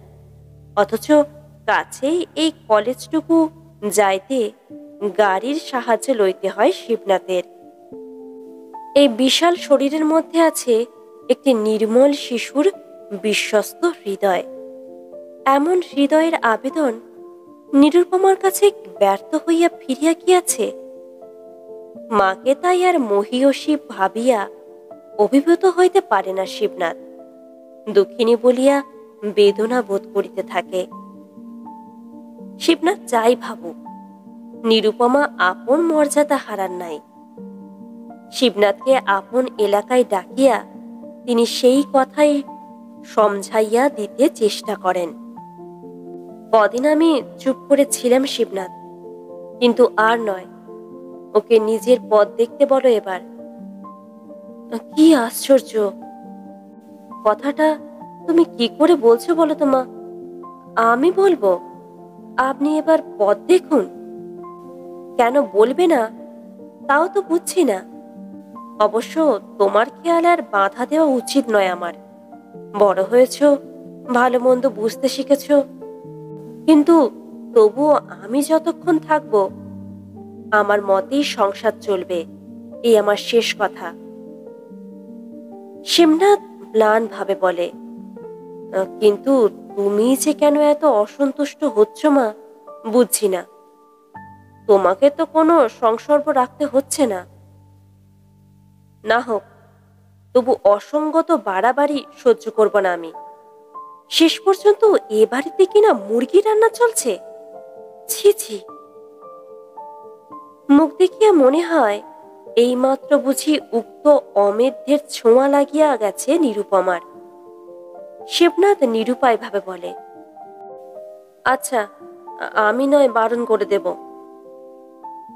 অথচ কাছেই এই কলেজটুকু যাইতে গাড়ির সাহায্যে লইতে হয় শিবনাথের। এই বিশাল শরীরের মধ্যে আছে একটি নির্মল শিশুর বিশ্বস্ত হৃদয়। এমন হৃদয়ের আবেদন নিরুপমার কাছে ব্যর্থ হইয়া ফিরিয়া গিয়াছে। মাকে তাই আর মহীয়সী ভাবিয়া অভিভূত হইতে পারে না শিবনাথ, দুঃখিনী বলিয়া বেদনা বোধ করিতে থাকে। শিবনাথ যাই ভাবুক, নিরুপমা আপন মর্যাদা হারান নাই। শিবনাথকে আপন এলাকায় ডাকিয়া তিনি সেই কথাই সমঝাইয়া দিতে চেষ্টা করেন। কদিন আমি চুপ করে ছিলাম শিবনাথ, কিন্তু আর নয়, ওকে নিজের পথ দেখতে বলো এবার। কি আশ্চর্য! কথাটা তুমি কি করে বলছো বলো তো মা? আমি বলবো আপনি এবার পথ দেখুন? কেন বলবে না তাও তো বুঝছি না। অবশ্য তোমার খেয়াল আর বাধা দেওয়া উচিত নয় আমার। বড় হয়েছো, ভালো মন্দ বুঝতে শিখেছো, কিন্তু তবুও আমি যতক্ষণ থাকবো আমার মতেই সংসার চলবে, এই আমার শেষ কথা। শিবনাথ ম্লান ভাবে বলে, কিন্তু তুমি যে কেন এত অসন্তুষ্ট হচ্ছ মা, বুঝছি না। তোমাকে তো কোনো সংসর্গ রাখতে হচ্ছে না। না হোক, তবু অসঙ্গত বাড়াবাড়ি সহ্য করব না আমি। শেষ পর্যন্ত এ বাড়িতে কিনা মুরগি রান্না চলছে। ছি ছি! মুখ দেখিয়া মনে হয় এইমাত্র বুঝি উক্ত অমেধ্যের ছোঁয়া লাগিয়া গেছে নিরুপমার। শিবনাথ নিরুপায় ভাবে বলে, আচ্ছা, আমি নয় বারণ করে দেব।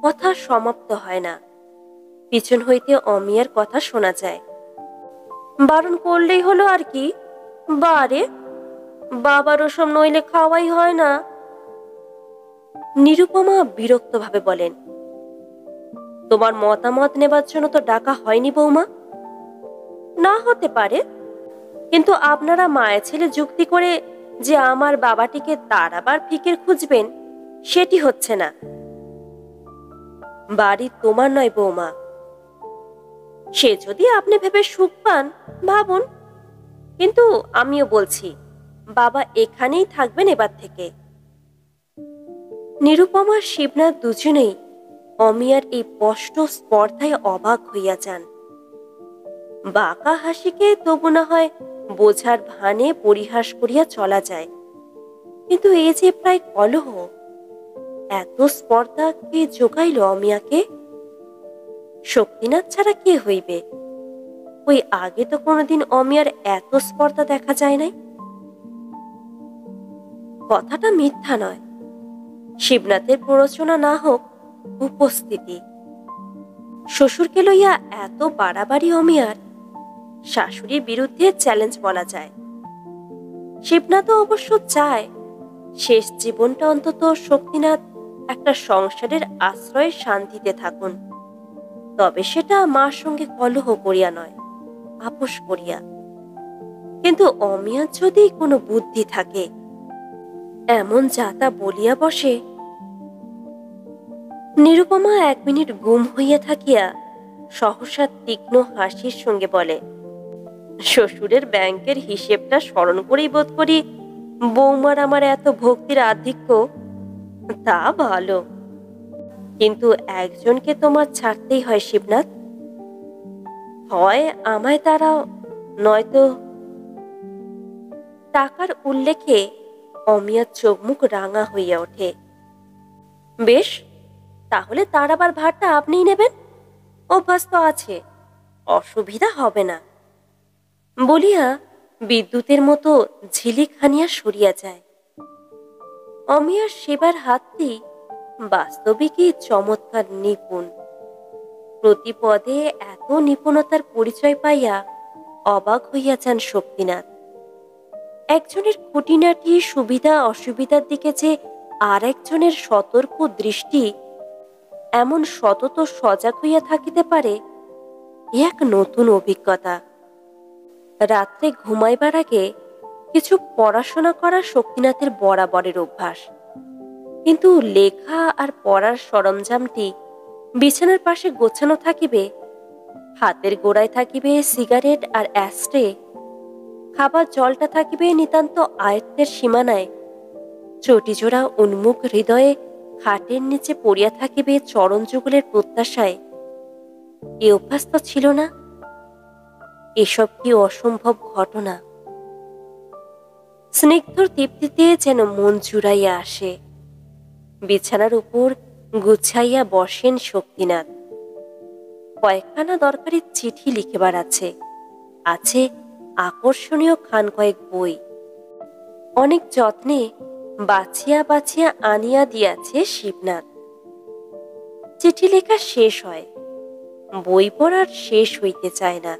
কথা সমাপ্ত হয় না, পিছন হইতে অমিয়ার কথা শোনা যায়, বারণ করলেই হলো আর কি। বারে, বাবার ওসব নইলে খাওয়াই হয় না। নিরুপমা বিরক্ত ভাবে বলেন, তোমার মতামত নেবার জন্য তো ডাকা হয়নি বৌমা। না হতে পারে, কিন্তু আপনারা মায়ে ছেলে যুক্তি করে যে আমার বাবাটিকে তাড়াবার ফিকির খুঁজবেন, সেটি হচ্ছে না। বাড়ি তোমার নয় বৌমা, সে যদি আপনি ভেবে সুখ পান ভাবুন, কিন্তু আমিও বলছি বাবা এখানেই থাকবেন এবার থেকে। নিরুপমা শিবনাথ দুজনেই অমিয়ার এই স্পষ্ট স্পর্ধায় অবাক হইয়া যান। বাঁকা হাসিকে তবু না হয় বোঝার ভানে পরিহাস করিয়া চলা যায়, কিন্তু এই যে প্রায় কলহ, এত স্পর্ধা কে যোগাইল অমিয়াকে? শক্তিনাথ ছাড়া কে হইবে? ওই আগে তো কোনোদিন অমিয়ার এত স্পর্ধা দেখা যায় নাই। কথাটা মিথ্যা নয়, শিবনাথের প্ররোচনা না হোক উপস্থিতি। শ্বশুরকে লইয়া এত বাড়াবাড়ি অমিয়ার, শাশুড়ির বিরুদ্ধে চ্যালেঞ্জ বলা যায়। শিবনাথও অবশ্য চায় শেষ জীবনটা অন্তত শক্তিনাথ একটা সংসারের আশ্রয়ে শান্তিতে থাকুন, তবে সেটা মার সঙ্গে কলহ করিয়া নয়, আপোষ করিয়া। কিন্তু অমিয়ার যদি কোনো বুদ্ধি থাকে, এমন যাতা বলিয়া বসে। নিরুপমা 1 মিনিট গুম হইয়া থাকিয়া সহসা তীক্ষ্ণ হাসির সঙ্গে বলে, শ্বশুরের ব্যাংকের হিসেবটা স্মরণ করেই বোধ করি বৌমার আমার এত ভক্তির আধিক্য। তা ভালো, কিন্তু একজনকে তোমার ছাড়তেই হয় শিবনাথ। হয় আমায় তারাও, নয়তো। টাকার উল্লেখে অমিয়ার চোখ মুখ রাঙা হইয়া ওঠে। বেশ, তাহলে তার আবার ভারটা আপনিই নেবেন, অভ্যাস তো আছে, অসুবিধা হবে না বলিয়া বিদ্যুতের মতো ঝিলিক হানিয়া সরিয়া যায়। অমিয়ার সেবার হাতটি বাস্তবিকই চমৎকার নিপুণ। প্রতি পদে এত নিপুণতার পরিচয় পাইয়া অবাক হইয়া যান শক্তিনাথ। একজনের খুঁটিনাটি সুবিধা অসুবিধার দিকে যে আর একজনের সতর্ক দৃষ্টি এমন সতত সজাগ হইয়া থাকিতে পারে, এ এক নতুন অভিজ্ঞতা। রাত্রে ঘুমাইবার আগে কিছু পড়াশোনা করা শক্তিনাথের বরাবরের অভ্যাস, কিন্তু লেখা আর পড়ার সরঞ্জামটি বিছানার পাশে গোছানো থাকিবে, হাতের গোড়ায় থাকিবে সিগারেট আর অ্যাস্ট্রে, খাবার জলটা থাকিবে নিতান্ত আয়ত্তের সীমানায়, চটিজোড়া উন্মুখ হৃদয়ে খাটের নিচে পড়িয়া থাকিবে চরণ যুগলের প্রত্যাশায়। এ অভ্যাস তো ছিল না। এসব কি অসম্ভব ঘটনা? স্নিগ্ধর তৃপ্তিতে যেন মন জুড়াইয়া আসে। বিছানার উপর গুছাইয়া বসেন শক্তিনাথ। কয়েকখানা দরকারি চিঠি লিখিবার আছে, আছে আকর্ষণীয় খান কয়েক বই। অনেক যত্নে বাছিয়া বাছিয়া আনিয়া দিয়াছে শিবনাথ। চিঠি লেখা শেষ হয়, বই পড়ার শেষ হইতে চায় না।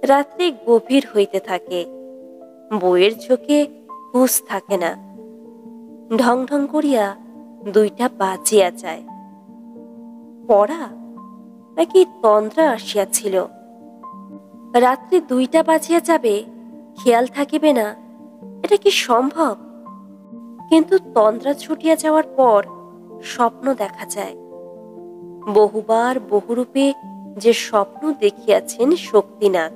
রাত্রি গভীর হইতে থাকে, বইয়ের চোখে হুঁশ থাকে না। ঢং ঢং করিয়া 2টা বাজিয়া যায়। পড়া নাকি তন্দ্রা আসিয়াছিল? রাত্রি 2টা বাজিয়া যাবে, খেয়াল থাকিবে না, এটা কি সম্ভব? কিন্তু তন্দ্রা ছুটিয়া যাওয়ার পর স্বপ্ন দেখা যায়। বহুবার বহুরূপে যে স্বপ্ন দেখিয়াছেন শক্তিনাথ,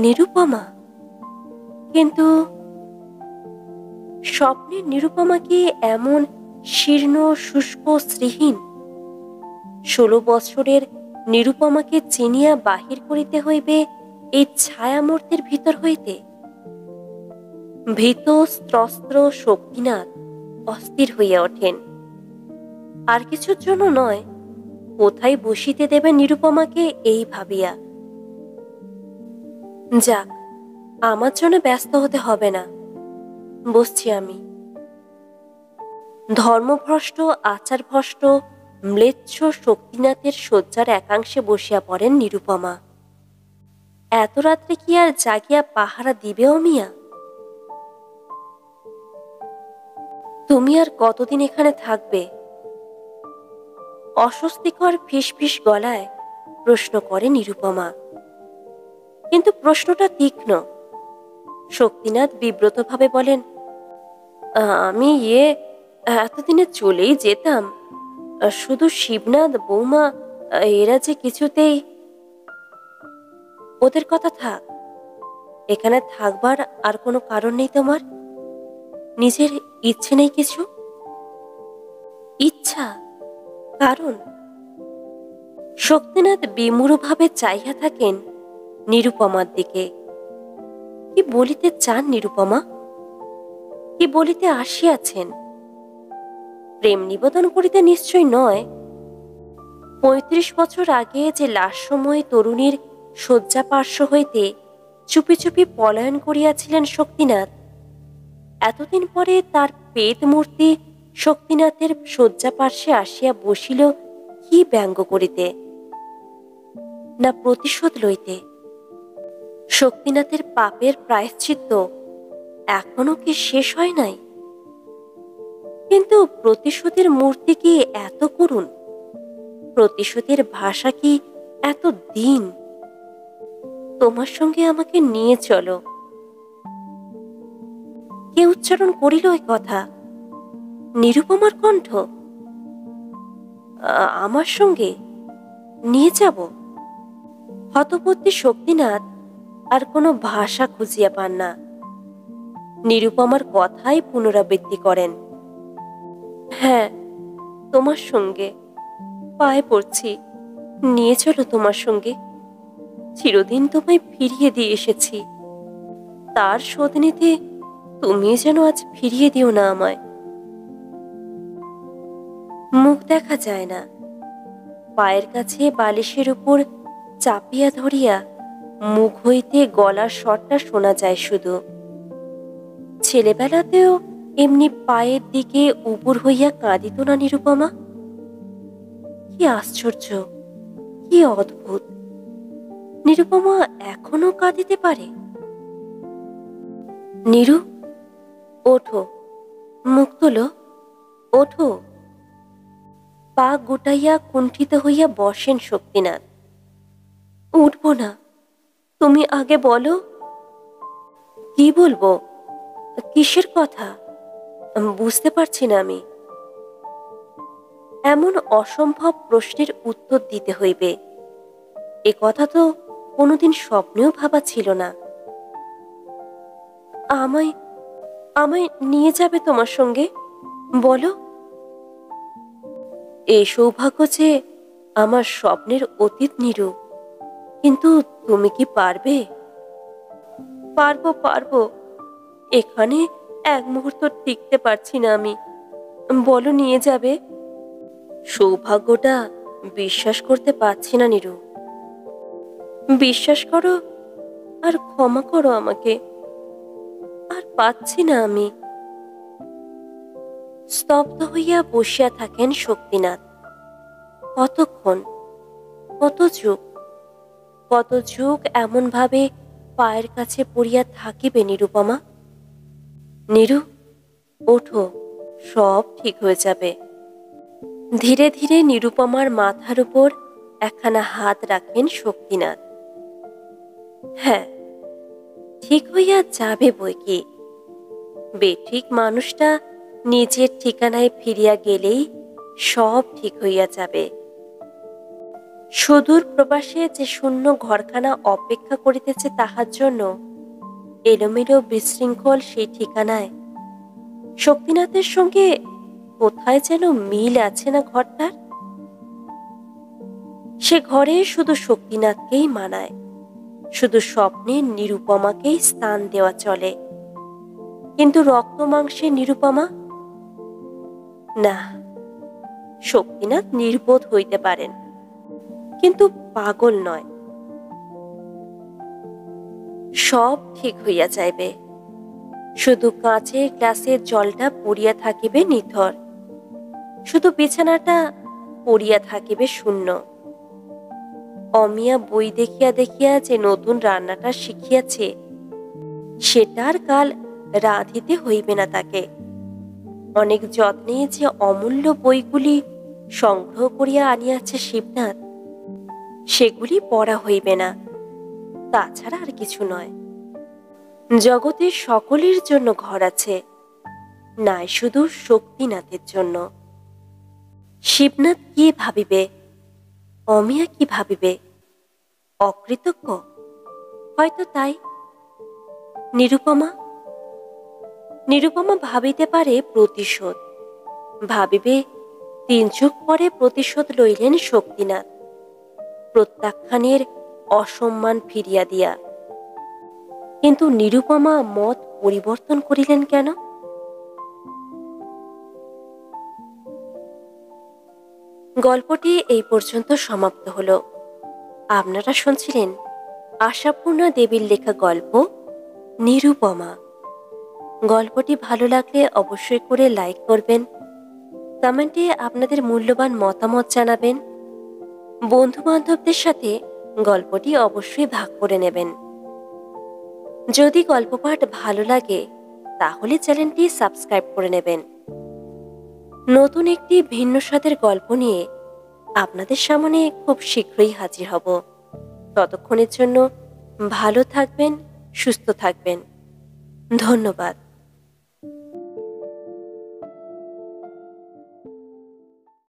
নিরুপমা। কিন্তু স্বপ্নের নিরুপমা কি এমন শীর্ণ, শুষ্ক, শ্রীহীন? 16 বছরের নিরুপমাকে চিনিয়া বাহির করিতে হইবে এই ছায়ামূর্তির ভিতর হইতে। ভীত স্ত্রস্ত্র শক্তিনাথ অস্থির হইয়া ওঠেন। আর কিছুর জন্য নয়, কোথায় বসিতে দেবেন নিরুপমাকে এই ভাবিয়া। যাক, আমার জন্য ব্যস্ত হতে হবে না, বসছি আমি। ধর্মভ্রষ্ট, আচারভ্রষ্ট, ম্লেচ্ছ শক্তিনাথের শয্যার একাংশে বসিয়া পড়েন নিরুপমা। এত রাত্রে কি আর জাগিয়া পাহারা দিবেও মিয়া? তুমি আর কতদিন এখানে থাকবে? অস্বস্তিকর ফিসফিস গলায় প্রশ্ন করে নিরুপমা। কিন্তু প্রশ্নটা তীক্ষ্ণ। শক্তিনাথ বিব্রতভাবে বলেন, আমি এতদিনে চলেই যেতাম, শুধু শিবনাথ, বৌমা, এরা যে কিছুতেই। ওদের কথা থাক, এখানে থাকবার আর কোনো কারণ নেই তোমার? নিজের ইচ্ছে নেই কিছু? ইচ্ছা, কারণ? শক্তিনাথ বিমূঢ়ভাবে চাইয়া থাকেন নিরুপমার দিকে। কি বলিতে চান নিরুপমা? কি বলিতে আসিয়াছেন? প্রেম নিবেদন করিতে নিশ্চয় নয়। 35 বছর আগে যে লাস্যময় তরুণীর শয্যা পার্শ্ব হইতে চুপি চুপি পলায়ন করিয়াছিলেন শক্তিনাথ, এতদিন পরে তার পেট মূর্তি শক্তিনাথের শয্যা পার্শ্বে আসিয়া বসিল কি ব্যঙ্গ করিতে, না প্রতিশোধ লইতে? শক্তিনাথের পাপের প্রায়শ্চিত্ত এখনো কি শেষ হয় নাই? কিন্তু প্রতিশোধের মূর্তি কি এত করুণ? প্রতিশোধের ভাষা কি এত দিন? তোমার সঙ্গে আমাকে নিয়ে চলো। কে উচ্চারণ করিল এই কথা? নিরুপমার কণ্ঠ। আমার সঙ্গে নিয়ে যাব? হতবুদ্ধি শক্তিনাথ আর কোনো ভাষা খুঁজিয়া পান না। নিরুপমার কথাই পুনরাবৃত্তি করেন, হ্যাঁ, তোমার সঙ্গে। পায়ে পড়ছি, নিয়ে চলো তোমার সঙ্গে। চিরদিন তোমায় ফিরিয়ে দিয়ে এসেছি, তার শোধ নিতে তুমি যেন আজ ফিরিয়ে দিও না আমায়। মুখ দেখা যায় না, পায়ের কাছে বালিশের উপর চাপিয়া ধরিয়া মুখ হইতে গলার স্বরটা শোনা যায় শুধু। ছেলেবেলাতেও এমনি পায়ের দিকে উপুর হইয়া কাঁদিত না নিরুপমা? কি আশ্চর্য, কি অদ্ভুত! নিরুপমা এখনো কাঁদিতে পারে। নিরু, ওঠো, মুখ তোলো, ওঠো। পা গুটাইয়া কুণ্ঠিত হইয়া বসেন শক্তিনাথ। উঠব না, তুমি আগে বলো। কি বলবো? কিসের কথা? বুঝতে পারছি না আমি। এমন অসম্ভব প্রশ্নের উত্তর দিতে হইবে, এ কথা তো কোনোদিন স্বপ্নেও ভাবা ছিল না। আমায় আমায় নিয়ে যাবে তোমার সঙ্গে? বলো। এই সৌভাগ্য যে আমার স্বপ্নের অতীত নিরু, কিন্তু তুমি কি পারবে? পারবো, পারবো। এখানে এক মুহূর্ত টিকতে পারছি না আমি। বলো, নিয়ে যাবে? সৌভাগ্যটা বিশ্বাস করতে পারছি না নিরু। বিশ্বাস করো আর ক্ষমা করো আমাকে, আর পাচ্ছি না আমি। স্তব্ধ হইয়া বসিয়া থাকেন শক্তিনাথ। কতক্ষণ, কত যুগ এমন ভাবে পায়ের কাছে পড়িয়া থাকিবে নিরুপমা? নিরু, ওঠো, সব ঠিক হয়ে যাবে। ধীরে ধীরে নিরুপমার মাথার উপর একখানা হাত রাখেন শক্তিনাথ। হ্যাঁ, ঠিক হইয়া যাবে বৈকি। বেঠিক মানুষটা নিজের ঠিকানায় ফিরিয়া গেলেই সব ঠিক হইয়া যাবে। সুদূর প্রবাসে যে শূন্য ঘরখানা অপেক্ষা করিতেছে তাহার জন্য এলোমেলো বিশৃঙ্খল সেই ঠিকানায় শক্তিনাথের সঙ্গে কোথায় যেন মিল আছে না ঘরটার। সে ঘরে শুধু শক্তিনাথকেই মানায়, শুধু স্বপ্নে নিরুপমাকেই স্থান দেওয়া চলে। কিন্তু রক্ত মাংসের নিরুপমা? না, শক্তিনাথ নির্বোধ হইতে পারেন, কিন্তু পাগল নয়। সব ঠিক হইয়া যাইবে। শুধু কাঁচের গ্লাসের জলটা পড়িয়া থাকিবে নিথর, শুধু বিছানাটা পড়িয়া থাকিবে শূন্য। অমিয়া বই দেখিয়া দেখিয়া যে নতুন রান্নাটা শিখিয়াছে সেটার কাল রাঁধিতে হইবে না তাকে। অনেক যত্নে যে অমূল্য বইগুলি সংগ্রহ করিয়া আনিয়াছে শিবনাথ, সেগুলি পড়া হইবে না। তাছাড়া আর কিছু নয়। জগতের সকলের জন্য ঘর আছে, নাই শুধু শক্তিনাথের জন্য। শিবনাথ কি ভাবিবে, অমিয়া কি ভাবিবে? অকৃতজ্ঞ? হয়তো তাই। নিরুপমা ভাবিতে পারে প্রতিশোধ। ভাবিবে 3 যুগ পরে প্রতিশোধ লইলেন শক্তিনাথ, প্রত্যাখ্যানের অসম্মান ফিরিয়া দিয়া। কিন্তু নিরুপমা মত পরিবর্তন করিলেন কেন? গল্পটি এই পর্যন্ত সমাপ্ত হল। আপনারা শুনছিলেন আশাপূর্ণা দেবীর লেখা গল্প নিরুপমা। গল্পটি ভালো লাগলে অবশ্যই করে লাইক করবেন, কমেন্টে আপনাদের মূল্যবান মতামত জানাবেন। বন্ধু বান্ধবদের সাথে গল্পটি অবশ্যই ভাগ করে নেবেন। যদি গল্প পাঠ ভালো লাগে তাহলে চ্যানেলটি সাবস্ক্রাইব করে নেবেন। নতুন একটি ভিন্ন স্বাদের গল্প নিয়ে আপনাদের সামনে খুব শীঘ্রই হাজির হব। ততক্ষণের জন্য ভালো থাকবেন, সুস্থ থাকবেন। ধন্যবাদ।